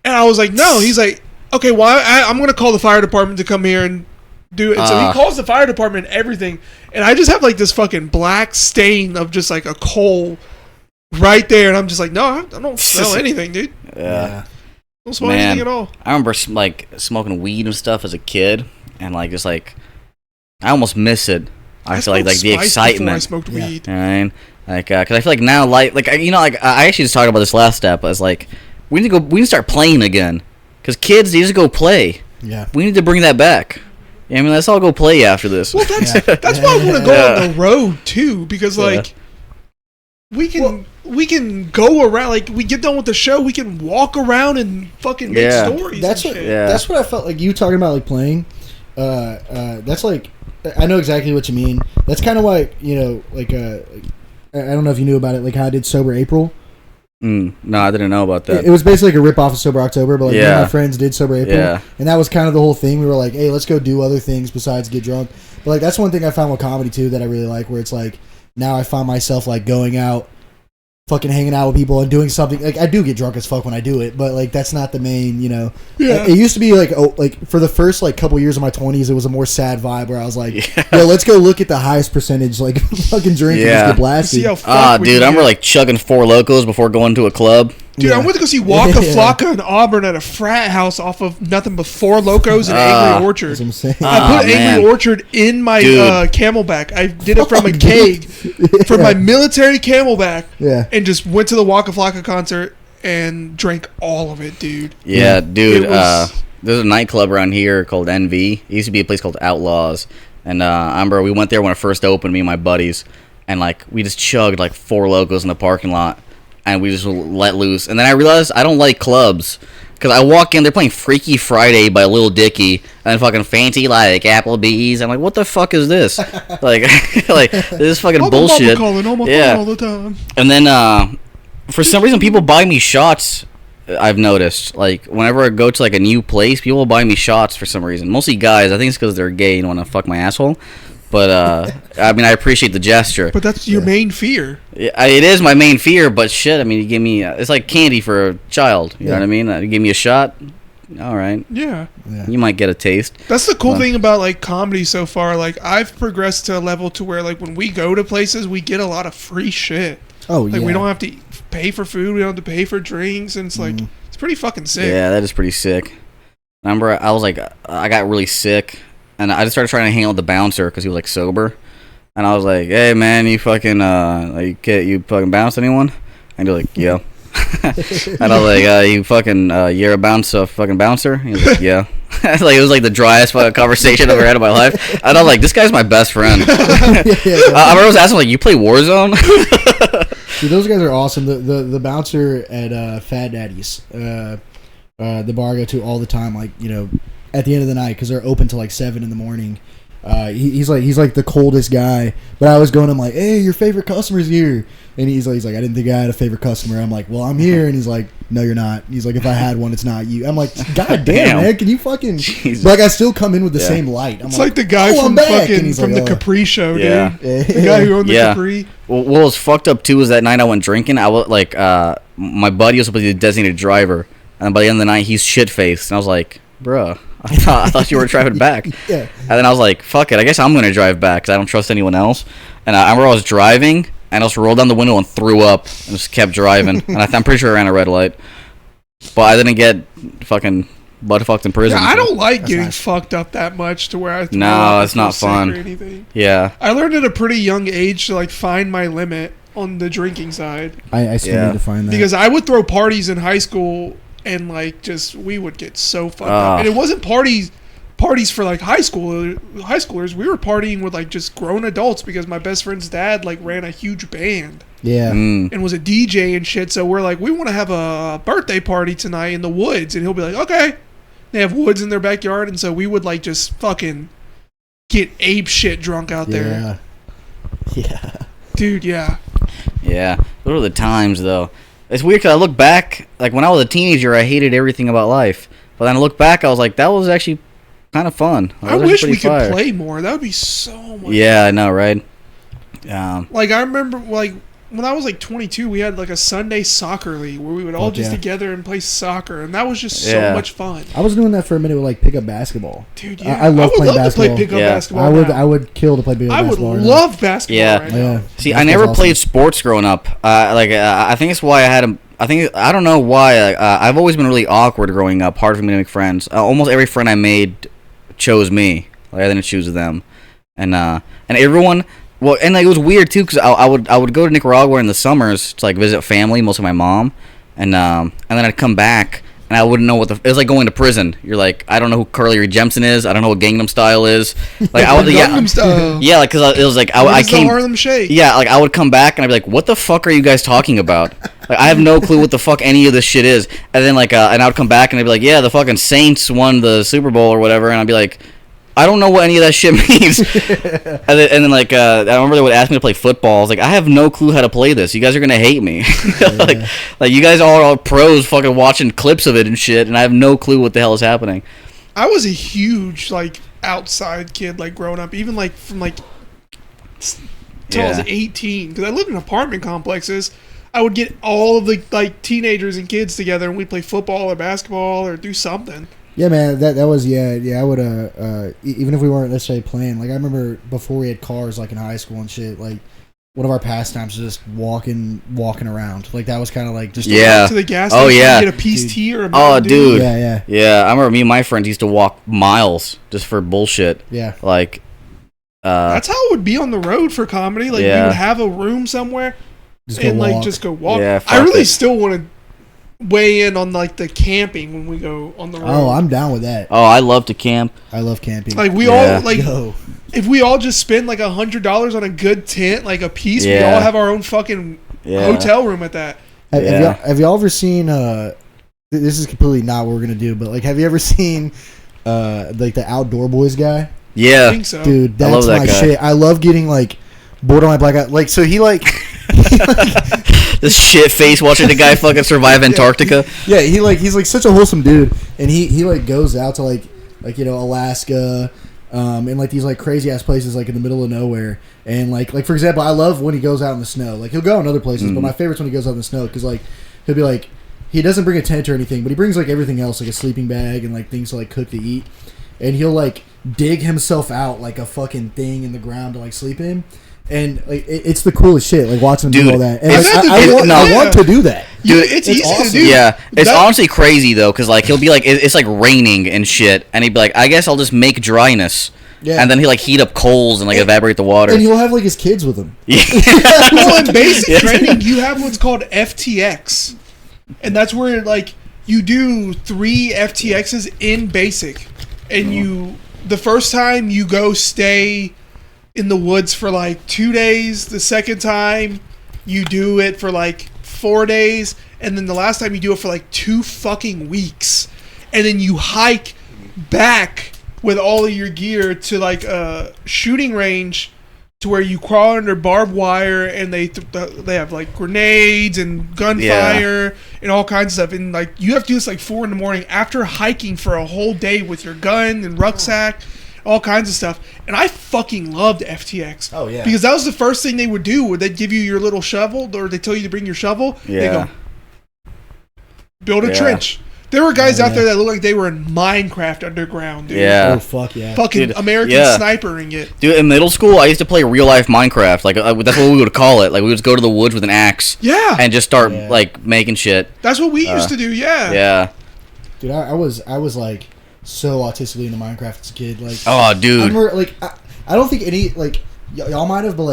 And I was like, "No." He's like, "Okay, well, I'm going to call the fire department to come here and do it." And so he calls the fire department and everything. And I just have like this fucking black stain of just like a coal right there. And I'm just like, "No, I don't smell anything, dude. Yeah. I don't smell Man. anything at all." I remember like smoking weed and stuff as a kid, and like just like I almost miss it. I feel like smoked the spice before I excitement. smoked Yeah. weed. You know what I mean? Like, cause I feel like now, like you know, like I actually just talked about this last step. I was like, we need to start playing again, cause kids need to go play. Yeah. We need to bring that back. Yeah, I mean, let's all go play after this. Well, that's Yeah. that's why I want to go Yeah. on the road too, because like we can go around. Like we get done with the show, we can walk around and fucking make Yeah. stories. That's and what. shit. Yeah. That's what I felt like you talking about, like playing. That's like. I know exactly what you mean. That's kind of why like I don't know if you knew about it, like how I did Sober April. No, I didn't know about that. It was basically like a rip off of Sober October, but like me and Yeah. my friends did Sober April, Yeah. and that was kind of the whole thing. We were like, hey, let's go do other things besides get drunk. But like that's one thing I found with comedy too that I really like, where it's like now I find myself like going out fucking hanging out with people and doing something. Like, I do get drunk as fuck when I do it, but like that's not the main, Yeah. It used to be like, for the first like couple years of my 20s, it was a more sad vibe where I was like, yo, let's go look at the highest percentage like fucking drink and just get blasted. See how fucked we dude, I get. remember like chugging 4 Locos before going to a club. Dude, I went to go see Waka Flocka in Auburn at a frat house off of nothing but 4 Locos and Angry Orchard. That's what I'm saying. I put man. Angry Orchard in my Camelback. I did it from a keg, from my military Camelback, and just went to the Waka Flocka concert and drank all of it, dude. Yeah, dude. It was- There's a nightclub around here called NV. It used to be a place called Outlaws. And I remember we went there when it first opened, me and my buddies. And like we just chugged like 4 Locos in the parking lot. And we just let loose. And then I realized I don't like clubs. Because I walk in, they're playing Freaky Friday by Lil Dicky. And then fucking Fancy like Applebee's. I'm like, what the fuck is this? like this is fucking bullshit. Calling all the time. And then for some reason people buy me shots. I've noticed, like, whenever I go to like a new place, people will buy me shots for some reason. Mostly guys. I think it's because they're gay and want to fuck my asshole. But I mean, I appreciate the gesture. But that's your main fear. It is my main fear. But shit, I mean, you give me it's like candy for a child. You know what I mean? You give me a shot. All right. Yeah. You might get a taste. That's the cool thing about like comedy so far. Like I've progressed to a level to where like when we go to places, we get a lot of free shit. Oh Like we don't have to pay for food. We don't have to pay for drinks, and it's like it's pretty fucking sick. Yeah, that is pretty sick. Remember, I was like, I got really sick, and I just started trying to hang out with the bouncer because he was like sober, and I was like, "Hey man, you fucking you fucking bounce anyone?" And he's like, "Yeah." And I was like, "You fucking you're a fucking bouncer?" He was like, "Yeah." Like it was like the driest fucking conversation I've ever had in my life, and I was like, "This guy's my best friend." I remember I was asking like, "You play Warzone?" Dude, those guys are awesome. The bouncer at Fat Daddy's, the bar I go to all the time. Like at the end of the night because they're open till like 7 in the morning. He's like the coldest guy. But I was going to him like, hey, your favorite customer's here. And he's like, I didn't think I had a favorite customer. I'm like, well, I'm here. And he's like, no, you're not. He's like, if I had one, it's not you. I'm like, God damn, man, can you fucking... Jesus. Like, I still come in with the same light. It's like the guy from fucking from the Capri Show, dude. Yeah. The guy who owned the Capri. Well, what was fucked up too was that night I went drinking. I was like, my buddy was supposed to be the designated driver, and by the end of the night, he's shit faced, and I was like, bruh, I thought you were driving back. Yeah. And then I was like, fuck it, I guess I'm gonna drive back because I don't trust anyone else. And I remember I was driving, and I just rolled down the window and threw up, and just kept driving. And I'm pretty sure I ran a red light, but I didn't get fucking butt fucked in prison. Yeah, I don't like getting nice. fucked up that much to where I throw No, up it's or feel not sick fun. or anything. Yeah. I learned at a pretty young age to like find my limit on the drinking side I still need to find that. because I would throw parties in high school and like just we would get so fucked up, and it wasn't parties for like high schoolers. We were partying with like just grown adults because my best friend's dad like ran a huge band. Yeah. And was a DJ and shit. So we're like, we want to have a birthday party tonight in the woods, and he'll be like, okay. They have woods in their backyard, and so we would like just fucking get ape shit drunk out there. Yeah. Dude, yeah. Yeah, those were the times, though. It's weird because I look back, like when I was a teenager, I hated everything about life. But then I look back, I was like, that was actually kind of fun. I wish we could play more. That would be so much Yeah, I know, right? Like, I remember, like, when I was like 22, we had like a Sunday soccer league where we would all just together and play soccer, and that was just so much fun. I was doing that for a minute with like pickup basketball. Dude, yeah. I love playing to play basketball. pickup basketball. I would kill to play pickup I would basketball. love basketball right now. Yeah. See, I never played sports growing up. I think it's why I don't know why. I've always been really awkward growing up. Hard for me to make friends. Almost every friend I made chose me. Like I didn't choose them, and everyone. Well, and like, it was weird too because I would go to Nicaragua in the summers to like visit family, mostly my mom, and then I'd come back and I wouldn't know what it was like going to prison. You're like, I don't know who Carly Rae Jepsen is. I don't know what Gangnam Style is. Like I would, Gangnam Style. Yeah, like because it was like I came. The Harlem Shake. Yeah, like I would come back and I'd be like, "What the fuck are you guys talking about?" Like I have no clue what the fuck any of this shit is. And then like, and I would come back and I'd be like, "Yeah, the fucking Saints won the Super Bowl or whatever," and I'd be like, I don't know what any of that shit means. and then like I remember they would ask me to play football. I was like, I have no clue how to play this. You guys are gonna hate me. like you guys all are pros, fucking watching clips of it and shit, and I have no clue what the hell is happening. I was a huge like outside kid, like growing up, even like from like till I was 18, because I lived in apartment complexes. I would get all of the like teenagers and kids together, and we'd play football or basketball or do something. Yeah, man, that was I would even if we weren't necessarily playing. Like I remember before we had cars, like in high school and shit. Like one of our pastimes was just walking around. Like that was kind of like just Yeah. To the gas Oh, station, yeah. and get a piece tea or a Oh, Mountain Dew. dude. yeah. Yeah, I remember me and my friends used to walk miles just for bullshit. Yeah. Like, That's how it would be on the road for comedy. Like we Yeah. would have a room somewhere Just go and like walk. just go walk. Yeah, I fuck really it. still want to weigh in on like the camping when we go on the road. Oh, I'm down with that. oh, I love to camp. I love camping. Like we Yeah. all like Yo. if we all just spend like $100 on a good tent, like a piece, we Yeah. all have our own fucking Yeah. hotel room at that. Have y'all ever seen? This is completely not what we're gonna do, but like, have you ever seen like the Outdoor Boys guy? I Yeah. think so. Dude, I love that's that my guy. shit. I love getting like bored on my black out. Like, so he like. This shit face watching the guy fucking survive Antarctica. Yeah, he's like such a wholesome dude, and he like goes out to like Alaska, and like these like crazy ass places like in the middle of nowhere, and like for example, I love when he goes out in the snow. Like he'll go in other places, but my favorite's when he goes out in the snow because like he'll be like he doesn't bring a tent or anything, but he brings like everything else like a sleeping bag and like things to like cook to eat, and he'll like dig himself out like a fucking thing in the ground to like sleep in. And like it's the coolest shit, like watching him Dude, do all that. And I've like, had to I do- want yeah. Dude, It's easy awesome. to do. Yeah, it's That- honestly crazy though, because like he'll be like, it's like raining and shit, and he'd be like, I guess I'll just make dryness, Yeah. and then he like heat up coals and like evaporate the water. And he'll have like his kids with him. Well, in basic training, you have what's called FTX, and that's where like you do 3 FTXs in basic, and you the first time you go stay in the woods for like 2 days. The second time you do it for like 4 days, and then the last time you do it for like 2 fucking weeks, and then you hike back with all of your gear to like a shooting range to where you crawl under barbed wire, and they have like grenades and gunfire and all kinds of stuff, and like you have to do this like 4 a.m. after hiking for a whole day with your gun and rucksack, all kinds of stuff. And I fucking loved FTX. Oh, yeah. Because that was the first thing they would do, where they'd give you your little shovel, or they tell you to bring your shovel. Yeah. They go, build a Yeah. trench. There were guys Oh, out yeah. there that looked like they were in Minecraft underground, dude. Yeah. Oh fuck yeah. Fucking Dude, American yeah. snipering it. Dude, in middle school, I used to play real life Minecraft. Like that's what we would call it. Like we would just go to the woods with an axe Yeah. and just start Yeah. like making shit. That's what we used to do, yeah. Yeah. Dude, I was like so autistically into Minecraft as a kid. Like Oh, I dude. remember like I don't think any like y'all might have, but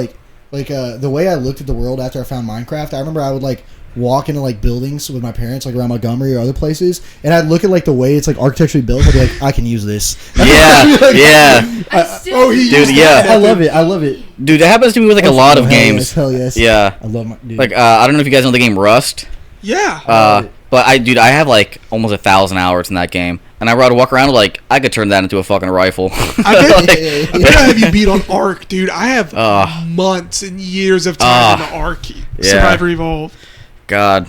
like the way I looked at the world after I found Minecraft, I remember I would like walk into like buildings with my parents like around Montgomery or other places, and I'd look at like the way it's like architecturally built. I'd be like, I can use this. Yeah. Yeah. I still Oh, he Dude, used yeah. that. I love it. I love it. Dude, that happens to me with like a lot of Hell games. Yes, hell yes. Yeah. I love my dude. Like I don't know if you guys know the game Rust. Yeah. But I have like almost 1,000 hours in that game, and I would walk around like I could turn that into a fucking rifle. I bet, Yeah. I bet I have you beat on Ark, dude. I have Ugh. months and years of time in the Ark Survivor Evolved. God.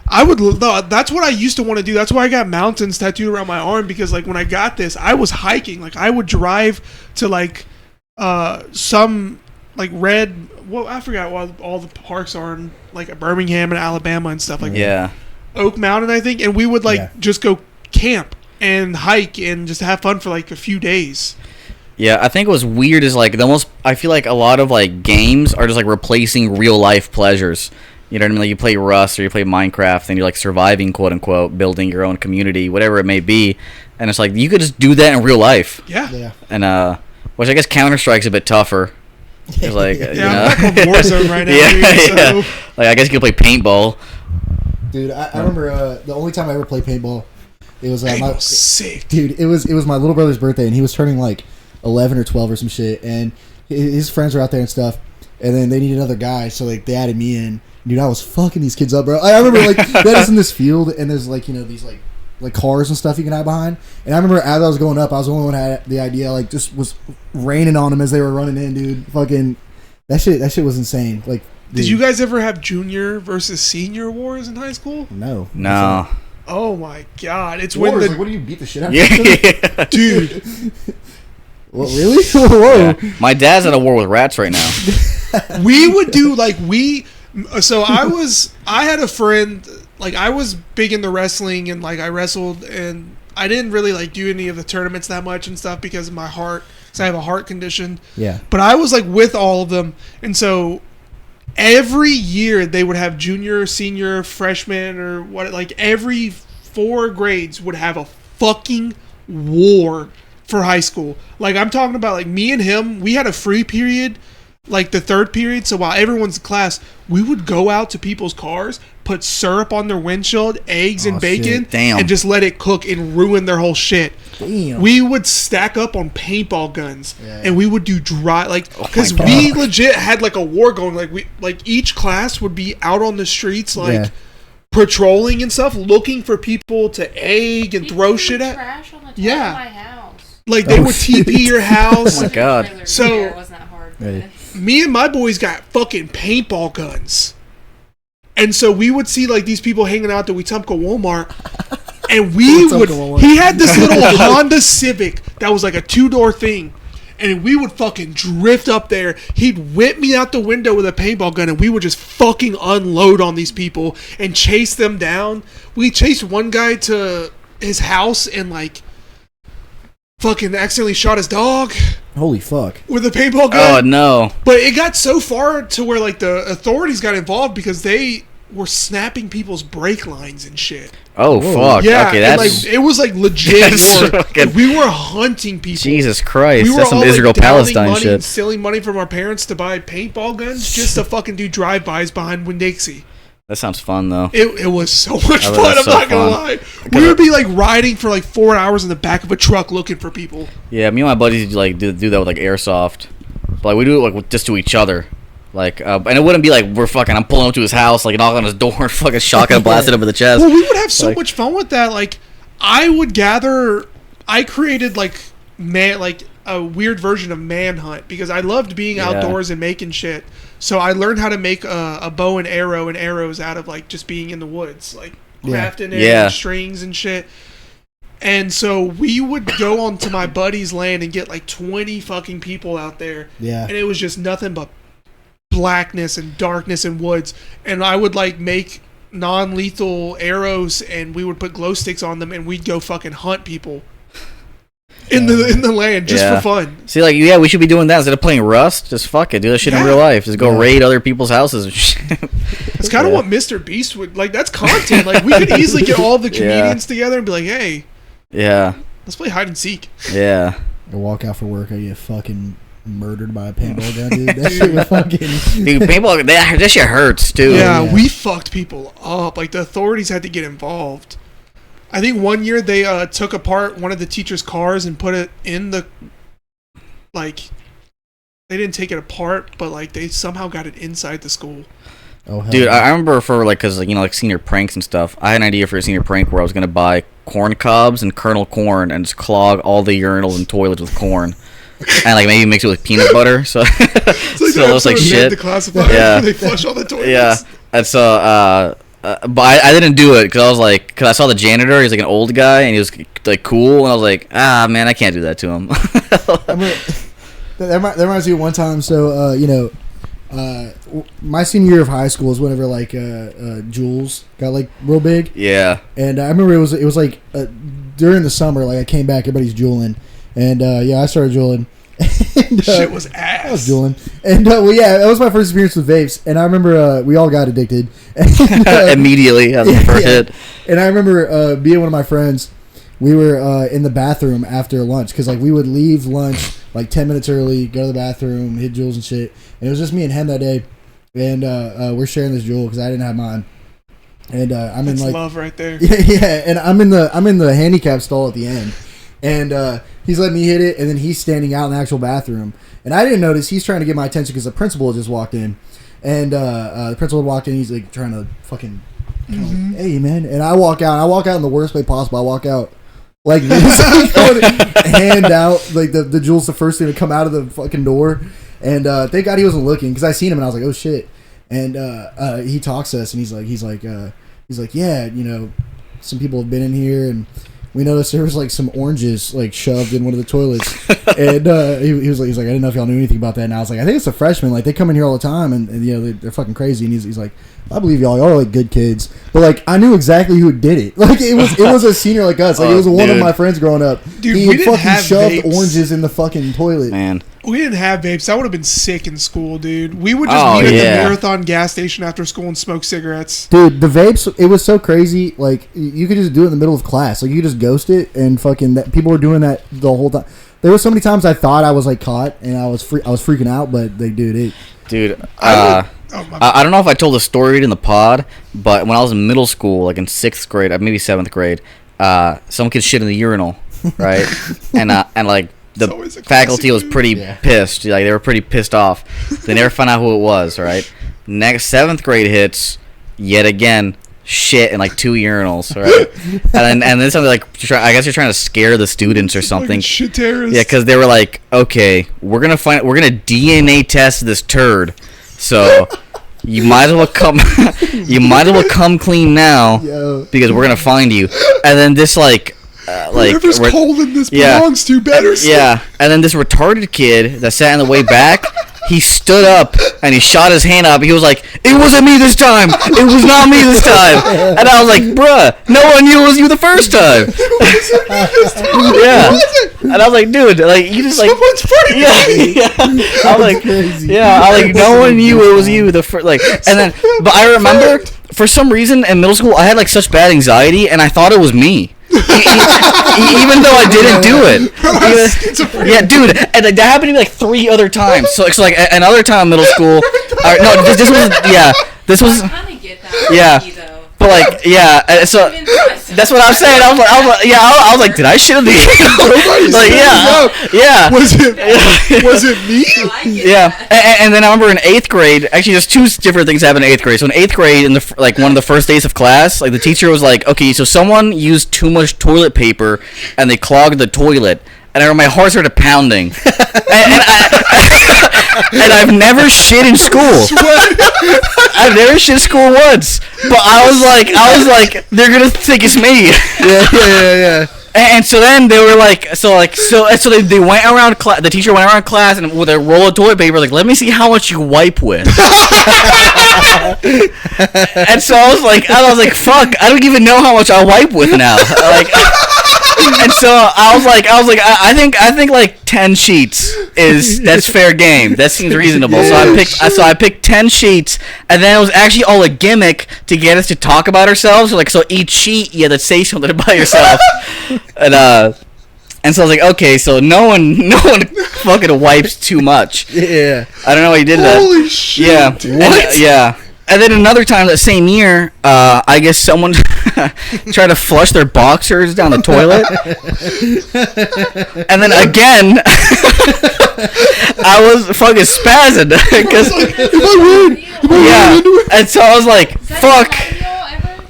I would. No, that's what I used to want to do. That's why I got mountains tattooed around my arm, because like when I got this, I was hiking. Like I would drive to like some like red. Well, I forgot what all the parks are in like Birmingham and Alabama and stuff like that. Yeah. Oak Mountain, I think, and we would like Yeah. just go camp and hike and just have fun for like a few days. Yeah, I think what's weird is like I feel like a lot of like games are just like replacing real life pleasures. You know what I mean? Like you play Rust or you play Minecraft and you're like surviving, quote unquote, building your own community, whatever it may be. And it's like you could just do that in real life. Yeah. yeah. And which I guess Counter-Strike's a bit tougher. It's like Yeah, you I'm know? back on Warzone right now, Yeah, dude, yeah. so Like I guess you could play paintball. Dude, I remember the only time I ever played paintball, it was my paintball's sick. dude. It was my little brother's birthday, and he was turning like 11 or 12 or some shit, and his friends were out there and stuff, and then they needed another guy, so like they added me in. Dude, I was fucking these kids up, bro. I remember like that is in this field, and there's like these like cars and stuff you can hide behind. And I remember as I was going up, I was the only one who had the idea. Like just was raining on them as they were running in, dude. Fucking that shit was insane. Like, dude, Did you guys ever have junior versus senior wars in high school? No. No. Oh my god, it's when Wars, the like, what do you beat the shit out of Yeah. each other? dude. What, really? Whoa. Yeah. My dad's at a war with rats right now. We would do like So I had a friend, like I was big into wrestling and like I wrestled and I didn't really like do any of the tournaments that much and stuff because of my heart, because I have a heart condition. Yeah. But I was like with all of them, and so every year they would have junior, senior, freshman, or what, like every 4 grades would have a fucking war for high school. Like I'm talking about, like me and him, we had a free period, like the 3rd period. So while everyone's in class, we would go out to people's cars, put syrup on their windshield, eggs and bacon, and just let it cook and ruin their whole shit. Damn. We would stack up on paintball guns, and we would do dry, like, because we legit had like a war going. Like each class would be out on the streets, like patrolling and stuff, looking for people to egg and throw shit at. Trash on the top of my house. Like they would TP your house. Oh my god. So it wasn't that hard. me and my boys got fucking paintball guns. And so we would see like these people hanging out at the Wetumpka Walmart, and he had this little Honda Civic that was like a 2-door thing, and we would fucking drift up there. He'd whip me out the window with a paintball gun, and we would just fucking unload on these people and chase them down. We chased one guy to his house and like fucking accidentally shot his dog. Holy fuck. With a paintball gun. Oh no. But it got so far to where like the authorities got involved because they were snapping people's brake lines and shit. Oh fuck. Yeah, okay, and, that's like it was like legit war. fucking, Like, we were hunting people. Jesus Christ. We were That's some all, Israel like, Palestine money shit. and stealing money from our parents to buy paintball guns just to fucking do drive-bys behind Winn-Dixie. That sounds fun though. It was so much Oh, fun. that's I'm so not gonna fun. lie. We would be like riding for like 4 hours in the back of a truck looking for people. Yeah, me and my buddies like do that with like airsoft, but like we do it like just to each other, like and it wouldn't be like I'm pulling up to his house, like knocking on his door and fucking shotgun blasted him in the chest. Well, we would have so Like- much fun with that. Like I created like a weird version of manhunt because I loved being outdoors and making shit. So I learned how to make a bow and arrows out of like just being in the woods, like crafting it and strings and shit. And so we would go onto my buddy's land and get like 20 fucking people out there. Yeah. And it was just nothing but blackness and darkness and woods. And I would like make non-lethal arrows and we would put glow sticks on them and we'd go fucking hunt people in the land just for fun. See, like, we should be doing that instead of playing Rust. Just fuck it, do that shit in real life. Just go raid other people's houses and shit. It's kind of what Mr. Beast would like. That's content. Like we could easily get all the comedians together and be like, "Hey, let's play hide and seek." I walk out for work, I get fucking murdered by a paintball gun, dude. That shit was fucking. Dude, paintball, that shit hurts too. Yeah, we fucked people up. Like the authorities had to get involved. I think one year they took apart one of the teachers' cars and put it in the, like, they didn't take it apart, but like they somehow got it inside the school. Oh, hell dude, yeah. I remember for like, cause like senior pranks and stuff. I had an idea for a senior prank where I was gonna buy corn cobs and kernel corn and just clog all the urinals and toilets with corn. And like maybe mix it with peanut butter, so It's like so it looks like shit. The classifier. Yeah. They flush all the toilets. Yeah, and so but I didn't do it because I was like, because I saw the janitor. He's like an old guy, and he was like cool, and I was like, man, I can't do that to him. That reminds me of one time. So my senior year of high school is whenever like Jules got like real big. Yeah. And I remember it was like during the summer, like I came back, everybody's juuling, and I started juuling. And, shit was ass. I was juuling, and that was my first experience with vapes, and I remember we all got addicted. And, immediately after the first hit. And I remember being one of my friends. We were in the bathroom after lunch because like we would leave lunch like 10 minutes early, go to the bathroom, hit Jules and shit. And it was just me and him that day, and we're sharing this Juul because I didn't have mine. And I'm That's in like love right there. Yeah, and I'm in the handicap stall at the end, and he's letting me hit it, and then he's standing out in the actual bathroom, and I didn't notice he's trying to get my attention because the principal had just walked in, and the principal walked in, he's like trying to fucking, like, hey man, and I walk out in the worst way possible. I walk out like this, hand out like the Juul's the first thing to come out of the fucking door, and thank God he wasn't looking because I seen him and I was like, oh shit, and he talks to us and he's like, yeah, you know, some people have been in here and we noticed there was like some oranges like shoved in one of the toilets, and he was like, I didn't know if y'all knew anything about that. And I was like, I think it's a freshman. Like they come in here all the time, and you know they're fucking crazy. And he's like, I believe y'all are like good kids, but like I knew exactly who did it. Like it was a senior like us. Like it was one of my friends growing up. Dude, he we had didn't fucking have shoved vapes. oranges in the fucking toilet. Man. We didn't have vapes. That would have been sick in school, dude. We would just Oh, meet at yeah. the Marathon gas station after school and smoke cigarettes. Dude, the vapes, it was so crazy. Like, you could just do it in the middle of class. Like, you could just ghost it, and fucking people were doing that the whole time. There were so many times I thought I was, like, caught, and I was freaking out, but, like, dude, my I don't know if I told the story in the pod, but when I was in middle school, like in 6th grade, maybe 7th grade, some kid shit in the urinal, right? and like, It's always the a faculty classic, was dude. pretty pissed. Like, they were pretty pissed off. They never found out who it was, right? Next 7th grade hits, yet again, shit in like 2 urinals, right? and then something like, I guess you're trying to scare the students or something. Fucking shit terrorists. Yeah, because they were like, okay, we're gonna DNA test this turd, so you might as well come clean now, Yo. because we're gonna find you. And then this Whoever's holding this belongs to better. yeah, and then this retarded kid that sat in the way back, he stood up and he shot his hand up. He was like, "It wasn't me this time. It was not me this time." And I was like, "Bruh, no one knew it was you the first time." Yeah, and I was like, "Dude, like you just like Someone's funny. yeah." I was like, crazy. "Yeah, I like no one knew it was you the first like." And then, but I remember for some reason in middle school I had like such bad anxiety and I thought it was me. Even though I didn't do it. Yeah, dude, and like, that happened to me like 3 other times. So like another time in middle school. This was I kind of get that. Yeah. with you, though. but like so Even myself. that's what I'm saying. I was like, did I shit in the like yeah. Was it me? So I get Yeah, that. and then I remember in 8th grade. Actually, there's 2 different things happened in 8th grade. So in 8th grade, in the like one of the first days of class, like the teacher was like, "Okay, so someone used too much toilet paper and they clogged the toilet." And I remember my heart started pounding. And I've never shit in school. I've never shit in school once. But I was like, they're gonna think it's me. Yeah. And so then they were like, so they went around class. The teacher went around class and with a roll of toilet paper, like, let me see how much you wipe with. And so I was like, fuck, I don't even know how much I wipe with now. Like, and so I was like, I think like 10 sheets that's fair game. That seems reasonable. So I picked 10 sheets, and then it was actually all a gimmick to get us to talk about ourselves. So each sheet you had to say something about yourself. And so I was like, okay, so no one fucking wipes too much. Yeah. I don't know why you did that. Holy shit. Yeah. What? Yeah. And then another time that same year, I guess someone tried to flush their boxers down the toilet. And then again, I was fucking spazzing. Cause, yeah. And so I was like, Does that fuck. happen to y'all ever?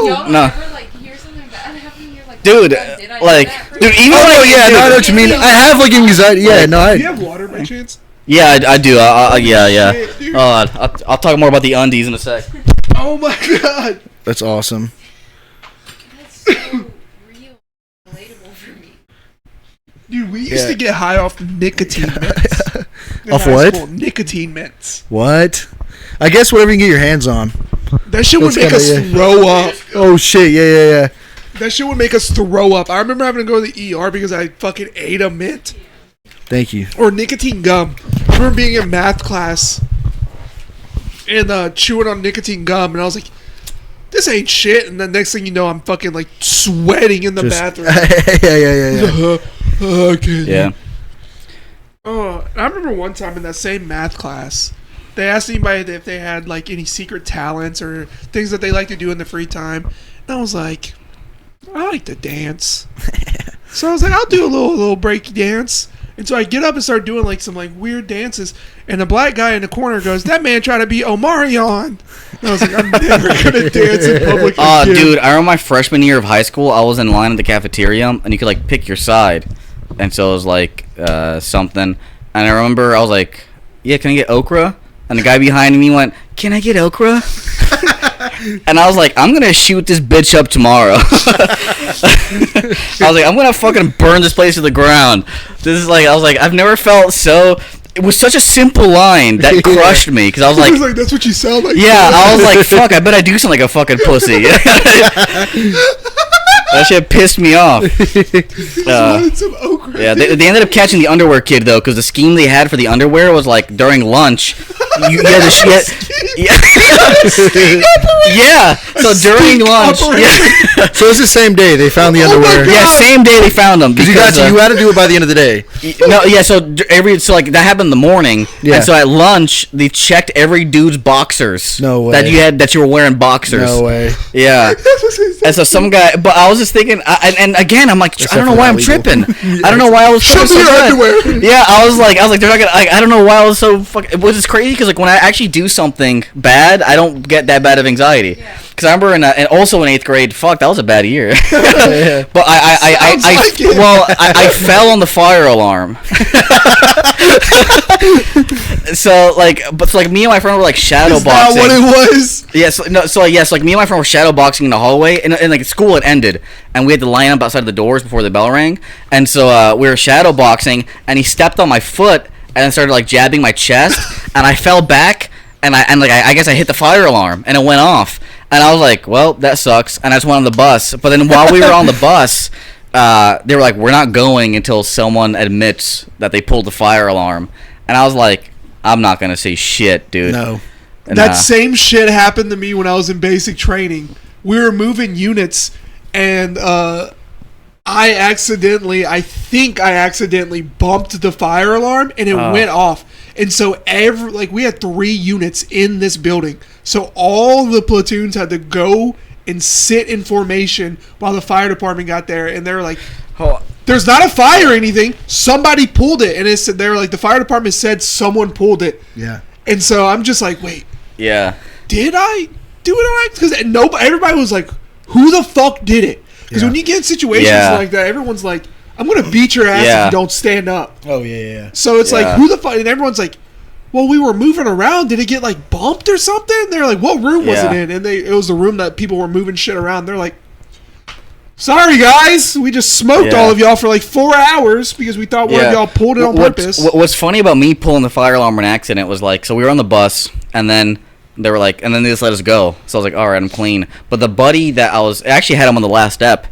Y'all don't No. ever like hear something bad happen? You're like, Dude, "God, did I do like, that?" dude, even Oh, like, yeah, dude, no, I know what you mean. I have, like, anxiety. Yeah, no, Do you I... have water by chance? yeah, I do. Yeah. Shit, dude. I'll talk more about the undies in a sec. Oh my god. That's awesome. That's so real, relatable for me. Dude, we used Yeah. to get high off nicotine mints. in Off high what? school. Nicotine mints. What? I guess whatever you can get your hands on. That shit would That's make kinda- us yeah. throw up. Oh, shit. Yeah. That shit would make us throw up. I remember having to go to the ER because I fucking ate a mint. Thank you. Or nicotine gum. I remember being in math class and chewing on nicotine gum, and I was like, this ain't shit. And the next thing you know, I'm fucking like sweating in the bathroom. Yeah. Okay. Yeah. Oh, I remember one time in that same math class, they asked anybody if they had like any secret talents or things that they like to do in the free time, and I was like, I like to dance. So I was like, I'll do a little break dance. And so I get up and start doing like some like weird dances, and a black guy in the corner goes, "That man tried to be Omarion." And I was like, I'm never gonna dance in public again. Dude, I remember my freshman year of high school, I was in line at the cafeteria, and you could, like, pick your side. And so it was, like, something. And I remember I was like, yeah, can I get okra? And the guy behind me went, can I get okra? And I was like, I'm gonna shoot this bitch up tomorrow. I was like, I'm gonna fucking burn this place to the ground. I was like, I've never felt so. It was such a simple line that crushed me because I was He like, was like, that's what you sound like. yeah, I was like, fuck, I bet I do sound like a fucking pussy. That shit pissed me off. Wanted some okra. Yeah, they ended up catching the underwear kid though, because the scheme they had for the underwear was like during lunch. Yeah. So during lunch. Yeah. So it's the same day they found the Oh my underwear. God. Yeah, same day they found them. Because you had to do it by the end of the day. No, yeah. So like that happened in the morning. Yeah. And so at lunch they checked every dude's boxers. No way. That you were wearing boxers. No way. Yeah. That's what he said. And so some guy, but I was just thinking, and again, I'm like, Except I don't know for why I'm illegal. tripping. I don't know why I was Show tripping me so your bad. underwear. Yeah, I was like, they're not gonna. I don't know why I was so fucking. Which is crazy because like when I actually do something bad, I don't get that bad of anxiety. Yeah. Because I remember and also in 8th grade, fuck, that was a bad year. Yeah. But Sounds like it. I fell on the fire alarm. So me and my friend were like shadow Is that boxing. what it was? Yes, like me and my friend were shadow boxing in the hallway, and like school had ended, and we had to line up outside the doors before the bell rang, and so we were shadow boxing, and he stepped on my foot and started like jabbing my chest, and I fell back, and I guess I hit the fire alarm, and it went off, and I was like, well, that sucks, and I just went on the bus. But then while we were on the bus, they were like, we're not going until someone admits that they pulled the fire alarm, and I was like, I'm not gonna say shit, dude. No. That same shit happened to me when I was in basic training. We were moving units, and I think I accidentally bumped the fire alarm, and it went off. And so we had 3 units in this building, so all the platoons had to go and sit in formation while the fire department got there, and they were like, there's not a fire or anything. Somebody pulled it, and they were like, the fire department said someone pulled it. Yeah. And so I'm just like, wait, Yeah. did I do it all right? Because everybody was like, who the fuck did it? Because Yeah. when you get in situations Yeah. like that, everyone's like, I'm going to beat your ass Yeah. if you don't stand up. Oh yeah. So it's Yeah. like, who the fuck? And everyone's like, well, we were moving around. Did it get like bumped or something? They're like, what room was it Yeah. in? And it was the room that people were moving shit around. They're like, sorry guys, we just smoked Yeah. all of y'all for like 4 hours because we thought one of y'all pulled it on purpose. What's funny about me pulling the fire alarm in an accident was like, so we were on the bus, and then they were like, and then they just let us go. So I was like, all right, I'm clean. But the buddy that I actually had him on the last step,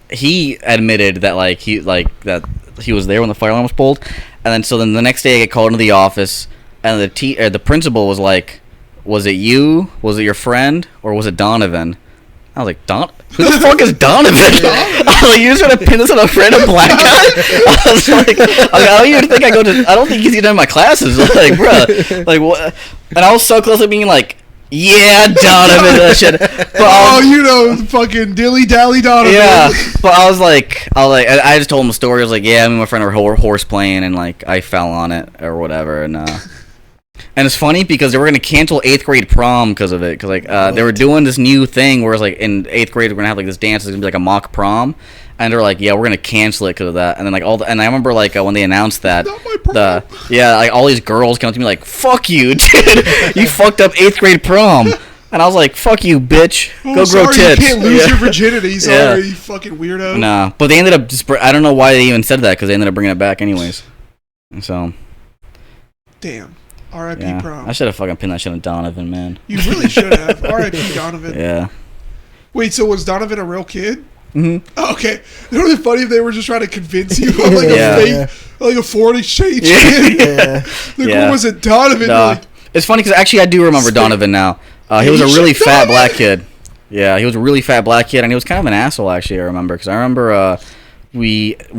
he admitted that that he was there when the fire alarm was pulled, and then the next day I get called into the office, and the principal was like, was it you? Was it your friend? Or was it Donovan? I was like, who the fuck is Donovan? I was like, you just gonna pin this on a random black guy? I was like, I don't even think I don't think he's even in my classes. Like, bro, like what? And I was so close to being like, yeah, Donovan, that shit. But fucking dilly dally Donovan. yeah, but I just told him a story. I was like, yeah, me and my friend were horse playing, and like I fell on it or whatever, and it's funny because they were gonna cancel 8th grade prom because of it, because they were doing this new thing where it's like in 8th grade we're gonna have like this dance. It's gonna be like a mock prom, and they're like, yeah, we're gonna cancel it because of that. And then and I remember like when they announced that, Not my prom. like all these girls come up to me like, fuck you, dude, you fucked up 8th grade prom. And I was like, fuck you, bitch. Go grow sorry, tits. You can't lose Yeah. your virginity. Sorry, Yeah. you fucking weirdo. Nah, but they ended up I don't know why they even said that, because they ended up bringing it back anyways. And so, Damn. R.I.P. yeah. prom. I should have fucking pinned that shit on Donovan, man. You really should have. R.I.P. Donovan. Yeah. Wait, so was Donovan a real kid? Mm-hmm. Oh, okay. It would have been funny if they were just trying to convince you of like Yeah. a fake, like a foreign exchange Yeah. kid. Yeah. Like, Yeah. what was it, Donovan? Nah. You're like, It's funny because actually I do remember Donovan now. He was a really fat black kid. Yeah, he was a really fat black kid, and he was kind of an asshole, actually, I remember. Because I remember I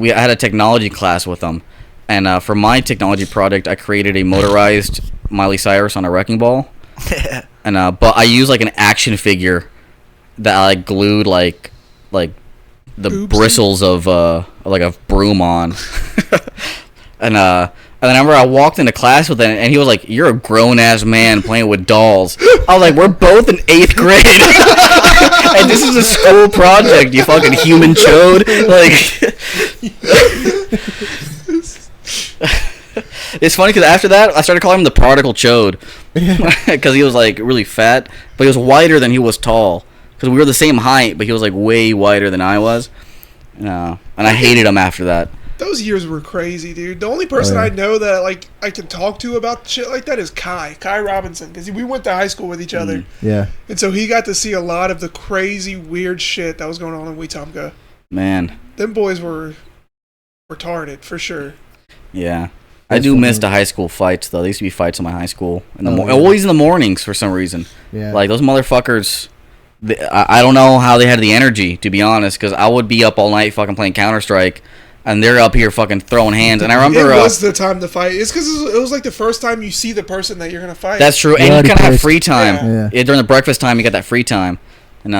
had a technology class with him. And for my technology project, I created a motorized Miley Cyrus on a wrecking ball. And but I used like an action figure that I like glued like the Oopsie. bristles of like a broom on. And then I remember I walked into class with it, and he was like, "You're a grown ass man playing with dolls." I was like, "We're both in 8th grade, and this is a school project. You fucking human chode!" Like, It's funny because after that, I started calling him the prodigal chode because he was like really fat, but he was wider than he was tall. Because we were the same height, but he was like way wider than I was. And I hated him after that. Those years were crazy, dude. The only person I know that like I can talk to about shit like that is Kai Robinson, because we went to high school with each other. Yeah. And so he got to see a lot of the crazy, weird shit that was going on in Wetumpka. Man. Them boys were retarded, for sure. Yeah. I do miss the high school fights, though. There used to be fights in my high school. Always in the mornings for some reason. Yeah. Like, those motherfuckers, I don't know how they had the energy, to be honest, because I would be up all night fucking playing Counter-Strike, and they're up here fucking throwing hands. And I remember... It was the time to fight. It's because it was like the first time you see the person that you're going to fight. That's true. And you kind of have free time. Yeah. During the breakfast time, you got that free time. And,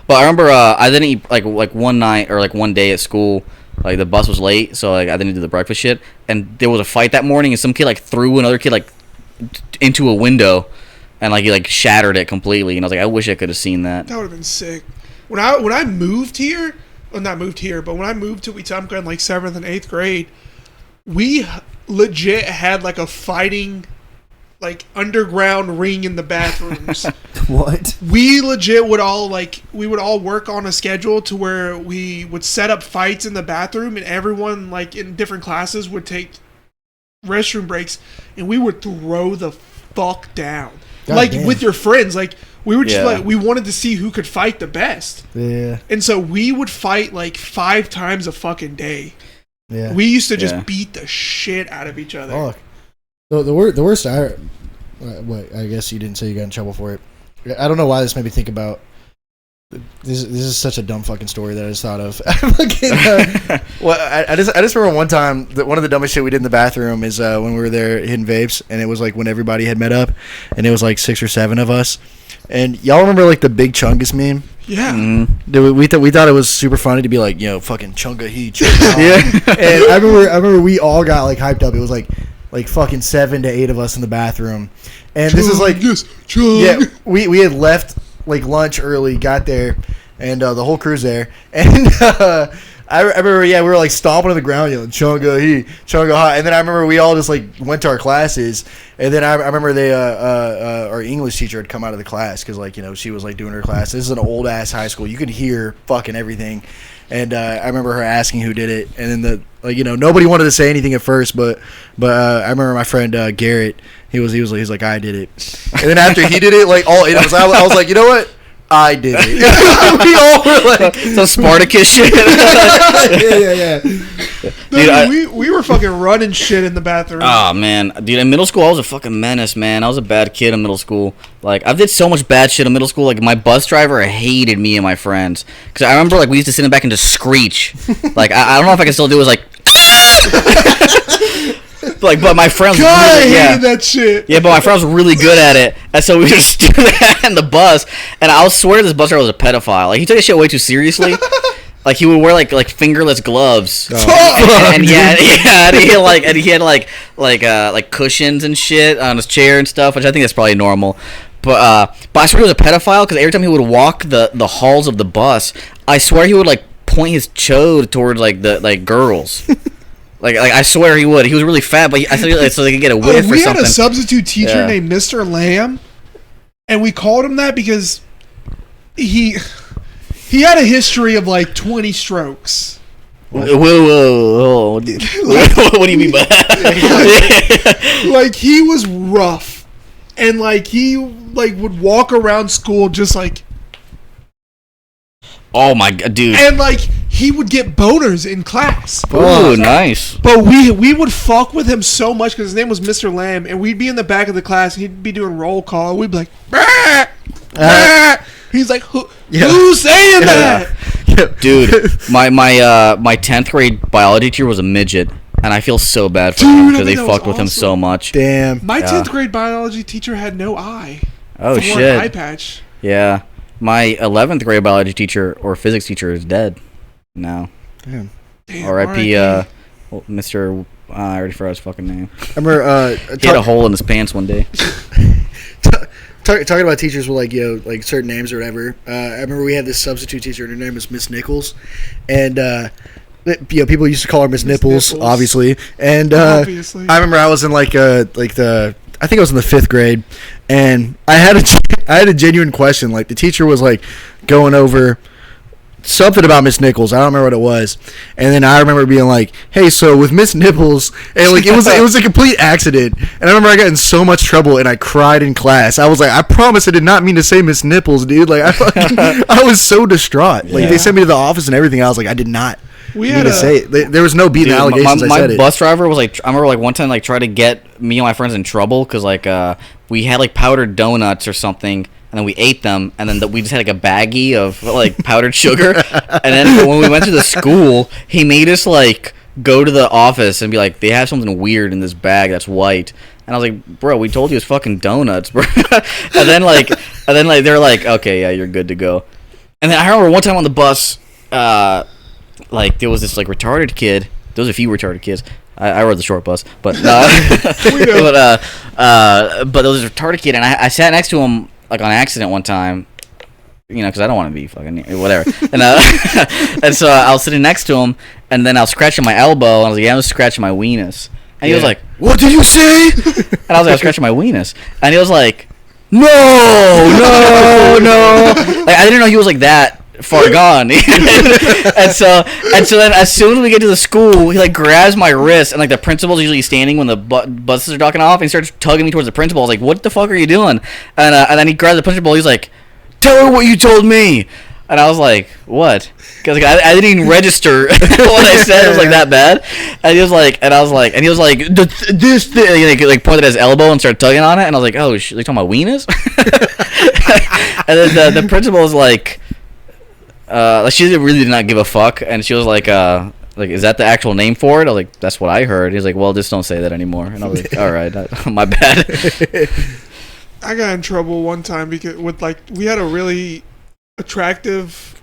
but I remember I didn't eat, like one night or like one day at school. Like, the bus was late, so like I didn't do the breakfast shit. And there was a fight that morning, and some kid like threw another kid like into a window, and like he like shattered it completely. And I was like, I wish I could have seen that. That would have been sick. When I moved here, well, not moved here, but when I moved to Wetumpka in like 7th and 8th grade, we legit had like a fighting, like underground ring in the bathrooms. What? We legit would all work on a schedule to where we would set up fights in the bathroom, and everyone like in different classes would take restroom breaks, and we would throw the fuck down. God like damn. with your friends, like we were just Yeah. like, we wanted to see who could fight the best. Yeah. And so we would fight like 5 times a fucking day. Yeah. We used to just Yeah. beat the shit out of each other. Fuck. The worst. I guess you didn't say you got in trouble for it. I don't know why this made me think about. This is such a dumb fucking story that I just thought of. Well, I just remember one time that one of the dumbest shit we did in the bathroom is when we were there hitting vapes, and it was like when everybody had met up, and it was like 6 or 7 of us. And y'all remember like the Big Chungus meme? Yeah. Mm-hmm. We thought it was super funny to be like, you know, fucking Chunga he. Yeah. And I remember we all got like hyped up. It was like fucking 7 to 8 of us in the bathroom, and this is like yeah, we had left like lunch early, got there, and the whole crew's there, and I remember we were like stomping on the ground yelling Chunga he, Chunga ha, and then I remember we all just like went to our classes, and then I remember they our English teacher had come out of the class because like, you know, she was like doing her class. This is an old ass high school, you could hear fucking everything. And I remember her asking who did it, and then nobody wanted to say anything at first, but I remember my friend Garrett, he was like I did it, and then after he did it, like all 8 of us, I was like, you know what, I did it. We all were like some Spartacus shit. yeah. Dude, we were fucking running shit in the bathroom. Oh man, dude! In middle school, I was a fucking menace, man. I was a bad kid in middle school. Like, I did so much bad shit in middle school. Like, my bus driver hated me and my friends because I remember like we used to sit in the back and just screech. Like, I don't know if I can still do it. It was like, but my friends God, I really, hated that shit. Yeah, but my friend was really good at it, and so we just do that in the bus. And I'll swear this bus driver was a pedophile. Like, he took his shit way too seriously. Like, he would wear like fingerless gloves. And he had cushions and shit on his chair and stuff, which I think that's probably normal. But I swear he was a pedophile because every time he would walk the halls of the bus, I swear he would like point his chode towards like the girls. Like I swear he would. He was really fat, but I said so they could get a whiff or We something. had a substitute teacher Yeah. named Mr. Lamb, and we called him that because he had a history of like 20 strokes. Whoa. What do you mean by that? Like, he was rough, and like he like would walk around school just like, Oh my god, dude. and like he would get boners in class. Ooh, nice. But we would fuck with him so much because his name was Mr. Lamb, and we'd be in the back of the class, and he'd be doing roll call, and we'd be like, "Bah! Bah!" He's like, who's saying that? Dude, my 10th grade biology teacher was a midget, and I feel so bad for him Dude, because they that was fucked with him awesome. so much. Damn. My 10th grade biology teacher had no eye. Oh He wore an eye shit. patch. Yeah. My 11th grade biology teacher or physics teacher is dead now. Damn. Damn, R.I.P. R.I.P. Mr. I already forgot his fucking name. I remember He had a hole in his pants one day. talking about teachers with like certain names or whatever. I remember we had this substitute teacher, and her name was Miss Nichols, and people used to call her Miss Nipples, Nipples. obviously. And Obviously. I remember I was in I think I was in the 5th grade, and I had a genuine question. Like, the teacher was like going over something about Miss Nichols. I don't remember what it was. And then I remember being like, "Hey, so with Miss Nipples," and like it was a complete accident. And I remember I got in so much trouble, and I cried in class. I was like, "I promise I did not mean to say Miss Nipples, dude." Like I was so distraught. Like they sent me to the office and everything. I was like, I did not. We mean had to say it. There was no beating allegations. I my said it. bus driver was like, I remember like one time like tried to get me and my friends in trouble because like we had like powdered donuts or something, and then we ate them, and then we just had like a baggie of like powdered sugar, and then when we went to the school, he made us like go to the office and be like, they have something weird in this bag that's white. And I was like, bro, we told you it's fucking donuts, bro. and then they're like, okay, yeah, you're good to go. And then I remember one time on the bus, like there was this like retarded kid. There was a few retarded kids. I rode the short bus, but but there was a retarded kid, and I sat next to him like on accident one time, because I don't want to be fucking whatever. And and so I was sitting next to him, and then I was scratching my elbow, and I was like, yeah, I was scratching my weenus, and he was like, "What did you say?" And I was like, I was scratching my weenus, and he was like, no. Like I didn't know he was like that far gone. and so then as soon as we get to the school, he like grabs my wrist, and like the principal's usually standing when the buses are docking off, and he starts tugging me towards the principal. I was like, what the fuck are you doing? And then he grabs the principal. He's like, tell her what you told me. And I was like, what? Because like, I didn't even register what I said. It was like that bad. And he was like, this thing. He like pointed at his elbow and started tugging on it. And I was like, oh, shit, like talking about weenus? And then the principal was like she really did not give a fuck. And she was like, is that the actual name for it? I was like, that's what I heard. He's like, well, just don't say that anymore. And I was like, all right, my bad. I got in trouble one time because we had a really attractive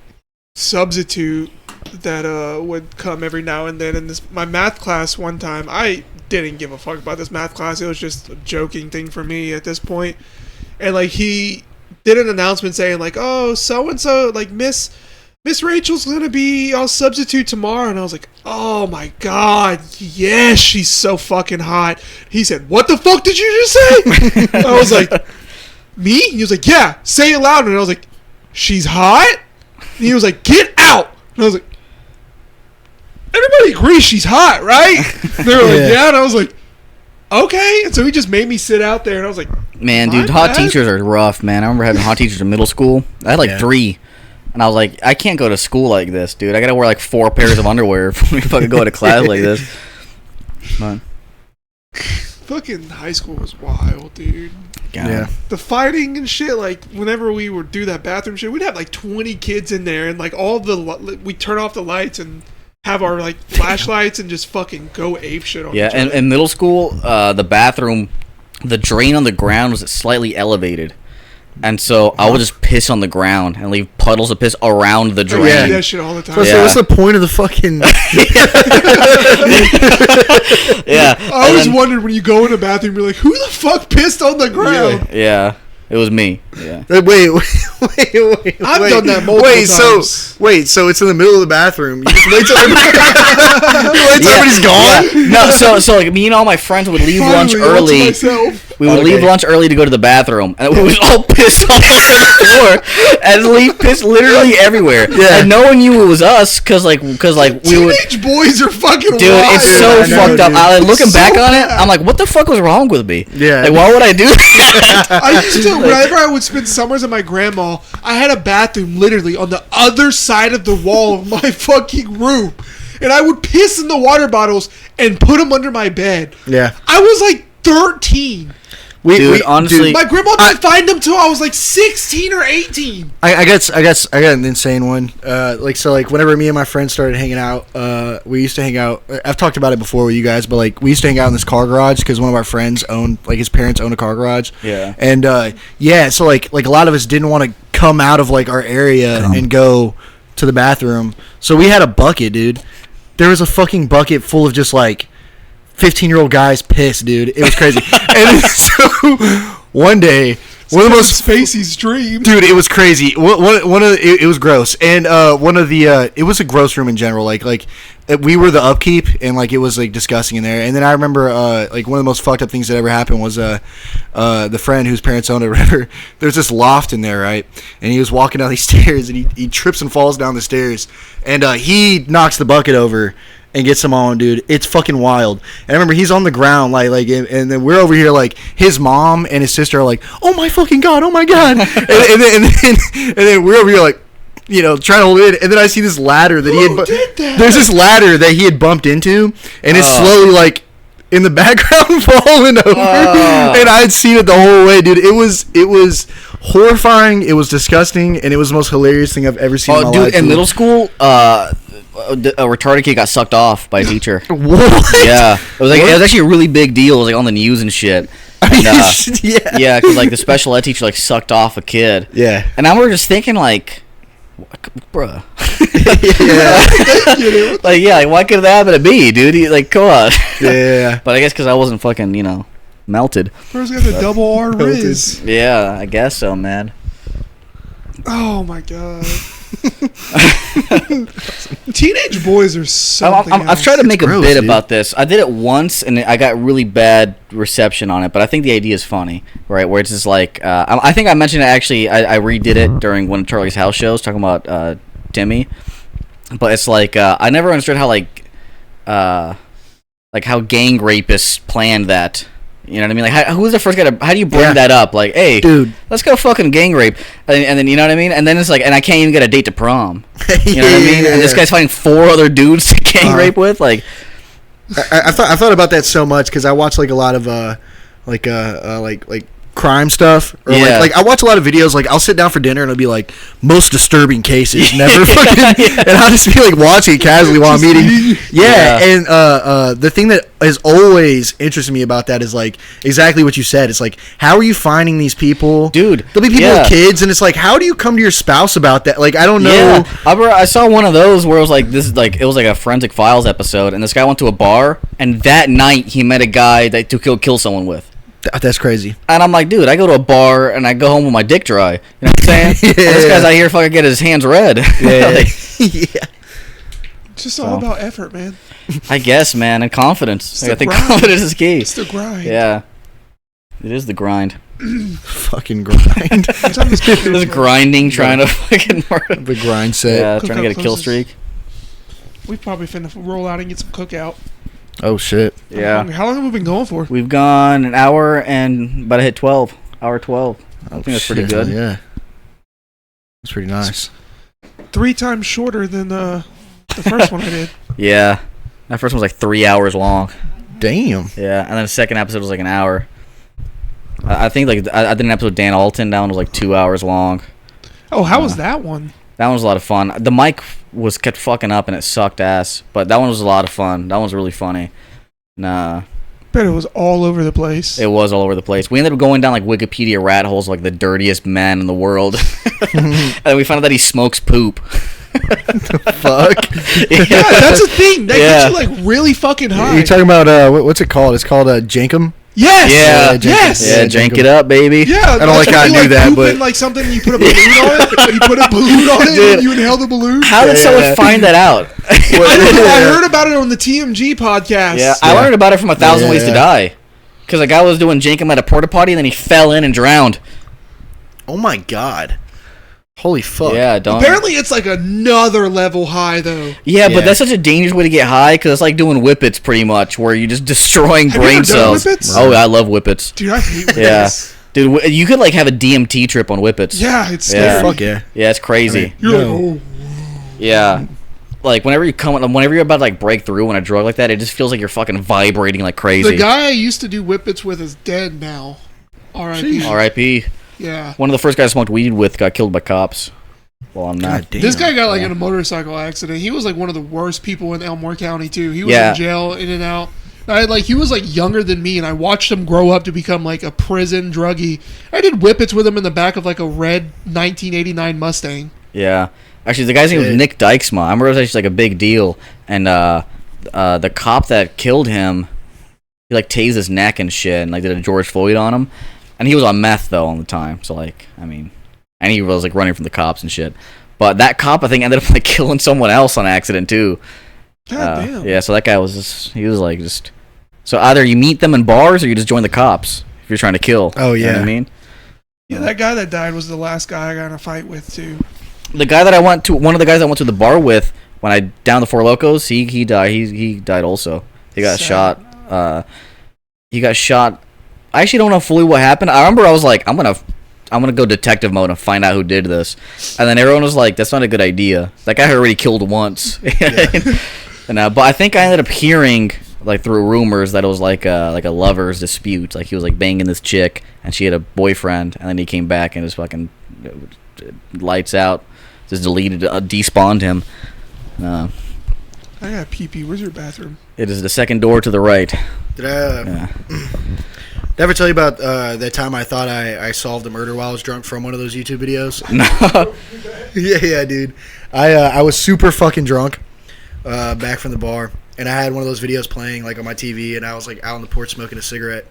substitute that would come every now and then in my math class. One time I didn't give a fuck about this math class. It was just a joking thing for me at this point. And like he did an announcement saying like, oh, so and so, like Miss Rachel's gonna be on substitute tomorrow. And I was like, oh my god, yes, she's so fucking hot. He said, what the fuck did you just say? I was like, me? He was like, yeah, say it loud. And I was like, she's hot? And he was like, get out. And I was like, everybody agrees she's hot, right? And they were like, yeah. And I was like, okay. And so he just made me sit out there, and I was like, man, dude, hot teachers are rough, man. I remember having hot teachers in middle school. I had like 3. And I was like, I can't go to school like this, dude. I gotta wear like 4 pairs of underwear if we fucking go to class like this. But fucking high school was wild, dude. God. Yeah. The fighting and shit, like whenever we would do that bathroom shit, we'd have like 20 kids in there, and like we turn off the lights and have our like flashlights and just fucking go ape shit on each other. And in middle school, the bathroom, the drain on the ground was slightly elevated. And so I would just piss on the ground and leave puddles of piss around the drain. I do that shit all the time. So what's the point of the fucking? Yeah. I always wondered when you go in a bathroom, you're like, who the fuck pissed on the ground? Yeah. It was me. Yeah. Wait. I've done that multiple times. So it's in the middle of the bathroom. You just wait till everybody's gone. Yeah. No, so like me and all my friends would leave lunch early. We would leave lunch early to go to the bathroom, and we would all piss on the floor and leave piss literally everywhere. Yeah. And no one knew it was us, cause like we would. Teenage boys are fucking dude, wild. it's so fucked up. Looking so back on it, bad. I'm like, what the fuck was wrong with me? Yeah. Like, why would I do that? I used to, whenever I would spend summers at my grandma, I had a bathroom literally on the other side of the wall of my fucking room. And I would piss in the water bottles and put them under my bed. Yeah. I was like 13. Honestly, My grandma didn't find them till I was like 16 or 18. I got an insane one. Whenever me and my friends started hanging out, we used to hang out. I've talked about it before with you guys, but like we used to hang out in this car garage because one of our friends his parents owned a car garage. Yeah. And so like a lot of us didn't want to come out of like our area and go to the bathroom, so we had a bucket, dude. There was a fucking bucket full of just like 15-year-old guys pissed, dude. It was crazy. And so one day, one of the most Spacey's dream, dude. It was crazy. It was gross. And it was a gross room in general. Like we were the upkeep, and like it was like disgusting in there. And then I remember like one of the most fucked up things that ever happened was the friend whose parents owned it. Whatever. There's this loft in there, right? And he was walking down these stairs, and he trips and falls down the stairs, and he knocks the bucket over and gets them on, dude. It's fucking wild. And I remember he's on the ground, and then we're over here, like, his mom and his sister are like, oh my fucking god, oh my god. and then we're over here, like, you know, trying to hold it in. And then I see this ladder that there's this ladder that he had bumped into, and it's slowly, like, in the background falling over. And I had seen it the whole way, dude. It was horrifying, it was disgusting, and it was the most hilarious thing I've ever seen in my life. Dude, in middle school, a retarded kid got sucked off by a teacher. What? Yeah, it was actually a really big deal. It was like on the news and shit. And, yeah, because like the special ed teacher like sucked off a kid. Yeah, and I was just thinking like, bruh. Like yeah, like why could that happen to me, dude? Like come on. Yeah. But I guess because I wasn't fucking melted. Bro's got the double R Riz. Yeah, I guess so, man. Oh my god. Teenage boys are something I've tried to make gross, a bit dude. about this. I did it once, and I got really bad reception on it. But I think the idea is funny, right? Where it's just like I think I mentioned it actually. I redid it during one of Charlie's house shows, talking about Timmy. But it's like I never understood how how gang rapists planned that. You know what I mean? Like, who's the first guy how do you bring that up? Like, hey, dude, let's go fucking gang rape. And then, you know what I mean? And then it's like, and I can't even get a date to prom. You know what I mean? And this guy's finding 4 other dudes to gang rape with? Like, I thought about that so much because I watch, like, a lot of, like crime stuff. Or like I watch a lot of videos. Like, I'll sit down for dinner and it'll be like, most disturbing cases. Never fucking... And I'll just be, like, watching it casually while I'm eating. Yeah. And the thing that has always interested me about that is, like, exactly what you said. It's like, how are you finding these people? Dude. There'll be people with kids, and it's like, how do you come to your spouse about that? Like, I don't know. Yeah. I saw one of those where it was like, it was like a Forensic Files episode, and this guy went to a bar, and that night he met a guy to kill someone with. That's crazy. And I'm like, dude, I go to a bar and I go home with my dick dry. You know what I'm saying? Yeah. Well, this guy's out here fucking get his hands red. Yeah. Like, Yeah. It's just all about effort, man. I guess, man, and confidence. It's I think grind. confidence is key. It's the grind. Yeah. It is the grind. Fucking grind. Just grinding, trying to fucking murder. The grind set. Yeah, Cook trying to out get a kill closes. streak. We probably finna roll out and get some cookout. Oh, shit. Yeah. How long have we been going for? We've gone an hour and about to hit 12. Hour 12. I think that's pretty good. Yeah. That's pretty nice. 3 times shorter than the first one I did. Yeah. That first one was like 3 hours long. Damn. Yeah, and then the second episode was like an hour. I think like I did an episode with Dan Alton. That one was like 2 hours long. Oh, how was that one? That one was a lot of fun. The mic kept fucking up and it sucked ass. But that one was a lot of fun. That one was really funny. Nah. Bet it was all over the place. It was all over the place. We ended up going down like Wikipedia rat holes, like the dirtiest man in the world. And we found out that he smokes poop. Fuck. Yeah, that's a thing. That gets you like really fucking high. You're talking about what's it called? It's called Jankum. Yes. Yeah. Yes. Yeah, jank it up, baby. Yeah. I don't like how I knew that, but like something you put a balloon on it. You put a balloon on it Dude. and you inhale the balloon. How did someone find that out? I heard about it on the TMG podcast. Yeah, I learned about it from 1,000 Ways to Die. Because a guy was doing jankum at a porta potty and then he fell in and drowned. Oh my god. Holy fuck. Yeah, don't. Apparently, it's like another level high, though. Yeah, but Yeah. that's such a dangerous way to get high because it's like doing whippets pretty much, where you're just destroying Have you brain ever done cells. whippets? Oh, I love whippets. Dude, I hate Yeah, this. dude, you could like have a DMT trip on whippets. Yeah, it's Yeah. scary. Fuck yeah. Yeah, it's crazy. You're like, oh. Yeah, like whenever you're about to like break through on a drug like that, it just feels like you're fucking vibrating like crazy. The guy I used to do whippets with is dead now. R.I.P. R.I.P. Yeah. One of the first guys I smoked weed with got killed by cops. Well, I'm not. God damn. This guy got like in a motorcycle accident. He was like one of the worst people in Elmore County too. He was Yeah. in jail, in and out. He was like younger than me, and I watched him grow up to become like a prison druggie. I did whippets with him in the back of like a red 1989 Mustang. Yeah. Actually, the guy's name was Nick Dykesma. I remember it was actually like a big deal. And the cop that killed him, he like tased his neck and shit and like did a George Floyd on him. And he was on meth though all the time. So like, I mean, and he was like running from the cops and shit. But that cop I think ended up like killing someone else on accident too. God damn. Yeah, so that guy was he was like just. So either you meet them in bars or you just join the cops if you're trying to kill. Oh, You know what yeah. I mean? Yeah, that guy that died was the last guy I got in a fight with too. The guy that I went to, one of the guys I went to the bar with when I down the Four Locos, he died. He died also. He got Sad. shot. He got shot. I actually don't know fully what happened. I remember I was like, I'm gonna go detective mode and find out who did this. And then everyone was like, that's not a good idea. That guy already killed once. And but I think I ended up hearing like through rumors that it was like a lover's dispute. Like he was like banging this chick and she had a boyfriend, and then he came back and just fucking lights out, just deleted, despawned him. I got pee-pee. Where's your bathroom? It is the second door to the right. Did I ever tell you about that time I thought I solved a murder while I was drunk from one of those YouTube videos? No. Yeah, dude. I was super fucking drunk back from the bar, and I had one of those videos playing like on my TV, and I was like out on the porch smoking a cigarette,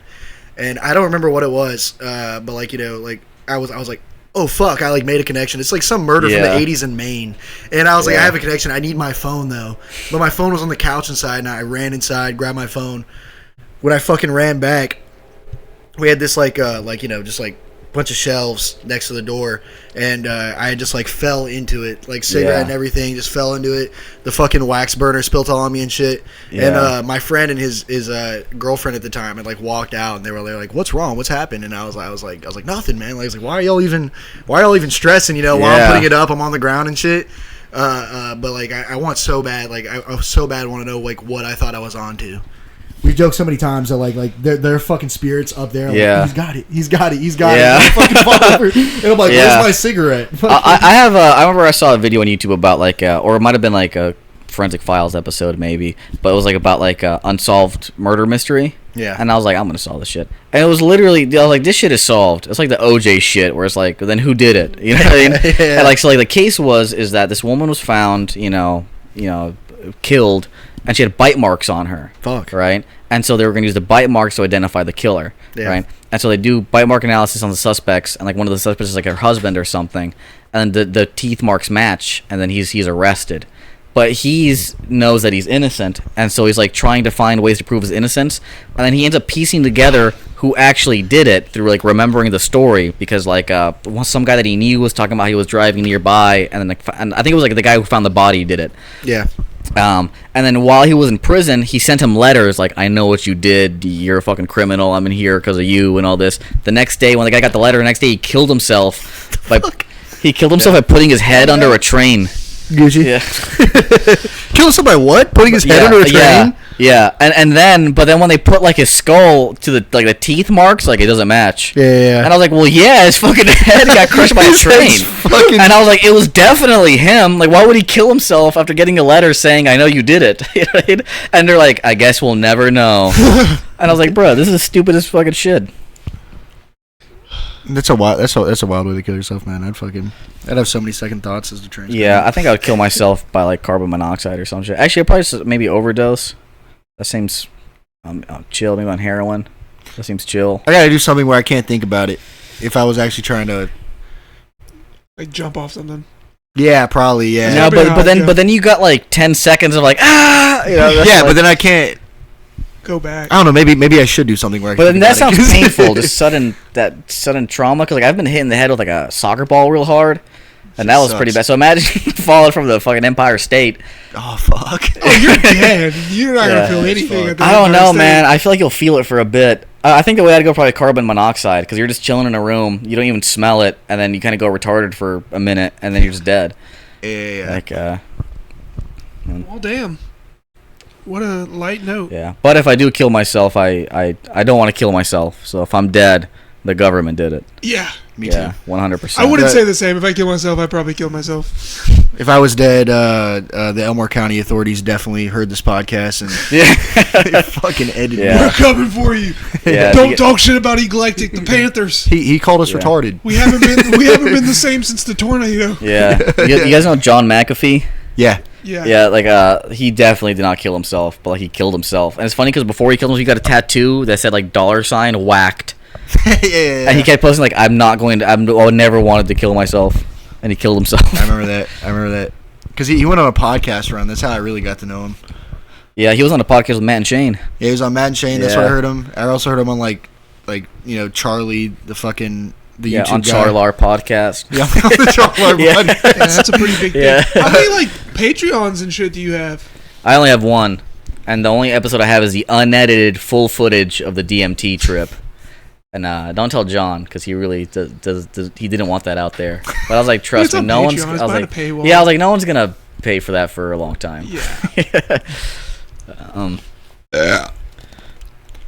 and I don't remember what it was, but like, you know, like I was like, oh fuck, I like made a connection. It's like some murder from the 80s in Maine, and I was like, I have a connection. I need my phone though, but my phone was on the couch inside, and I ran inside, grabbed my phone. When I fucking ran back, we had this like you know, just like bunch of shelves next to the door, and I just like fell into it, like cigarette and everything, just fell into it. The fucking wax burner spilt all on me and shit. And my friend and his girlfriend at the time had like walked out, and they were like, "What's wrong? What's happened?" And I was like, "Nothing, man." Like, I was like, why are y'all even stressing? You know, while I'm putting it up, I'm on the ground and shit. But like, I want so bad, like I so bad want to know like what I thought I was on to. We've joked so many times that like they're fucking spirits up there. Yeah. Like, he's got it. Yeah. And fucking fall over. And I'm like, where's my cigarette? I have I remember I saw a video on YouTube about like or it might have been like a Forensic Files episode maybe, but it was like about like unsolved murder mystery. Yeah. And I was like, I'm gonna solve this shit. And it was literally, I was like, this shit is solved. It's like the OJ shit, where it's like, then who did it? You know what I mean? And like, so like the case is that this woman was found, you know, killed, and she had bite marks on her. Fuck. Right? And so they were gonna use the bite marks to identify the killer. Yeah. Right? And so they do bite mark analysis on the suspects, and like one of the suspects is like her husband or something, and the teeth marks match, and then he's arrested. But knows that he's innocent, and so he's like trying to find ways to prove his innocence, and then he ends up piecing together who actually did it through like remembering the story, because like some guy that he knew was talking about he was driving nearby, and then like, and I think it was like the guy who found the body did it. Yeah. And then while he was in prison, he sent him letters like, I know what you did, you're a fucking criminal, I'm in here because of you and all this. The next day when the guy got the letter, he killed himself by putting his head under a train. Gucci. Yeah. Kill somebody what? Putting his head under a train? Yeah. And then when they put like his skull to the teeth marks, like it doesn't match. Yeah. And I was like, well, yeah, his fucking head got crushed by a train. And I was like, it was definitely him. Like, why would he kill himself after getting a letter saying, I know you did it? You know what I mean? And they're like, I guess we'll never know. And I was like, bro, this is the stupidest fucking shit. That's a wild way to kill yourself, man. I'd have so many second thoughts as the train. Yeah, I think I would kill myself by like carbon monoxide or some shit. Actually, I'd probably maybe overdose. That seems chill. Maybe on heroin. That seems chill. I gotta do something where I can't think about it. If I was actually trying to, like, jump off something. Yeah, probably. Yeah. No, but then you got like 10 seconds of like You know, yeah, but then I can't go back. I don't know. Maybe I should do something where. But then that sounds painful. Just sudden trauma. Cause like I've been hitting the head with like a soccer ball real hard, and that was pretty bad. So imagine falling from the fucking Empire State. Oh fuck! Oh, you're dead. You're not gonna feel anything. At the I don't Empire know, State. man. I feel like you'll feel it for a bit. I think the way I'd go probably carbon monoxide, because you're just chilling in a room, you don't even smell it, and then you kind of go retarded for a minute, and then you're just dead. Yeah. Like Well, damn. What a light note. Yeah, but if I do kill myself, I don't want to kill myself. So if I'm dead, the government did it. Yeah. Me too. 100%. I wouldn't say the same. If I kill myself, I'd probably kill myself. If I was dead, the Elmore County authorities definitely heard this podcast and they fucking edited Yeah. We're coming for you. Yeah, Don't talk shit about Egalactic, the Panthers. He called us retarded. We haven't been the same since the tornado. Yeah. You guys know John McAfee? Yeah. Yeah. Yeah, like he definitely did not kill himself, but like he killed himself. And it's funny because before he killed himself, he got a tattoo that said like $, whacked. Yeah. And he kept posting like, I never wanted to kill myself, and he killed himself. I remember that. Because he went on a podcast run. That's how I really got to know him. Yeah, he was on a podcast with Matt and Shane. Yeah, he was on Matt and Shane. That's where I Yeah. heard him. I also heard him on like Charlie, the YouTube on guy. CHARLAR podcast. Yeah, on the CHARLAR Yeah. podcast. Yeah, that's a pretty big thing. Yeah. How many like Patreons and shit do you have? I only have one, and the only episode I have is the unedited full footage of the DMT trip. And don't tell John because he really does he didn't want that out there. But I was like, trust It's me, on no Patreon, one's. it's I was behind like, a paywall. yeah, I was like, no one's gonna pay for that for a long time. Yeah. Yeah.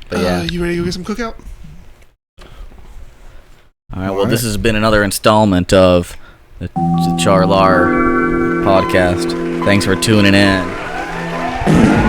But yeah. You ready to go get some cookout? All right. Well, this has been another installment of the CHARLAR podcast. Thanks for tuning in.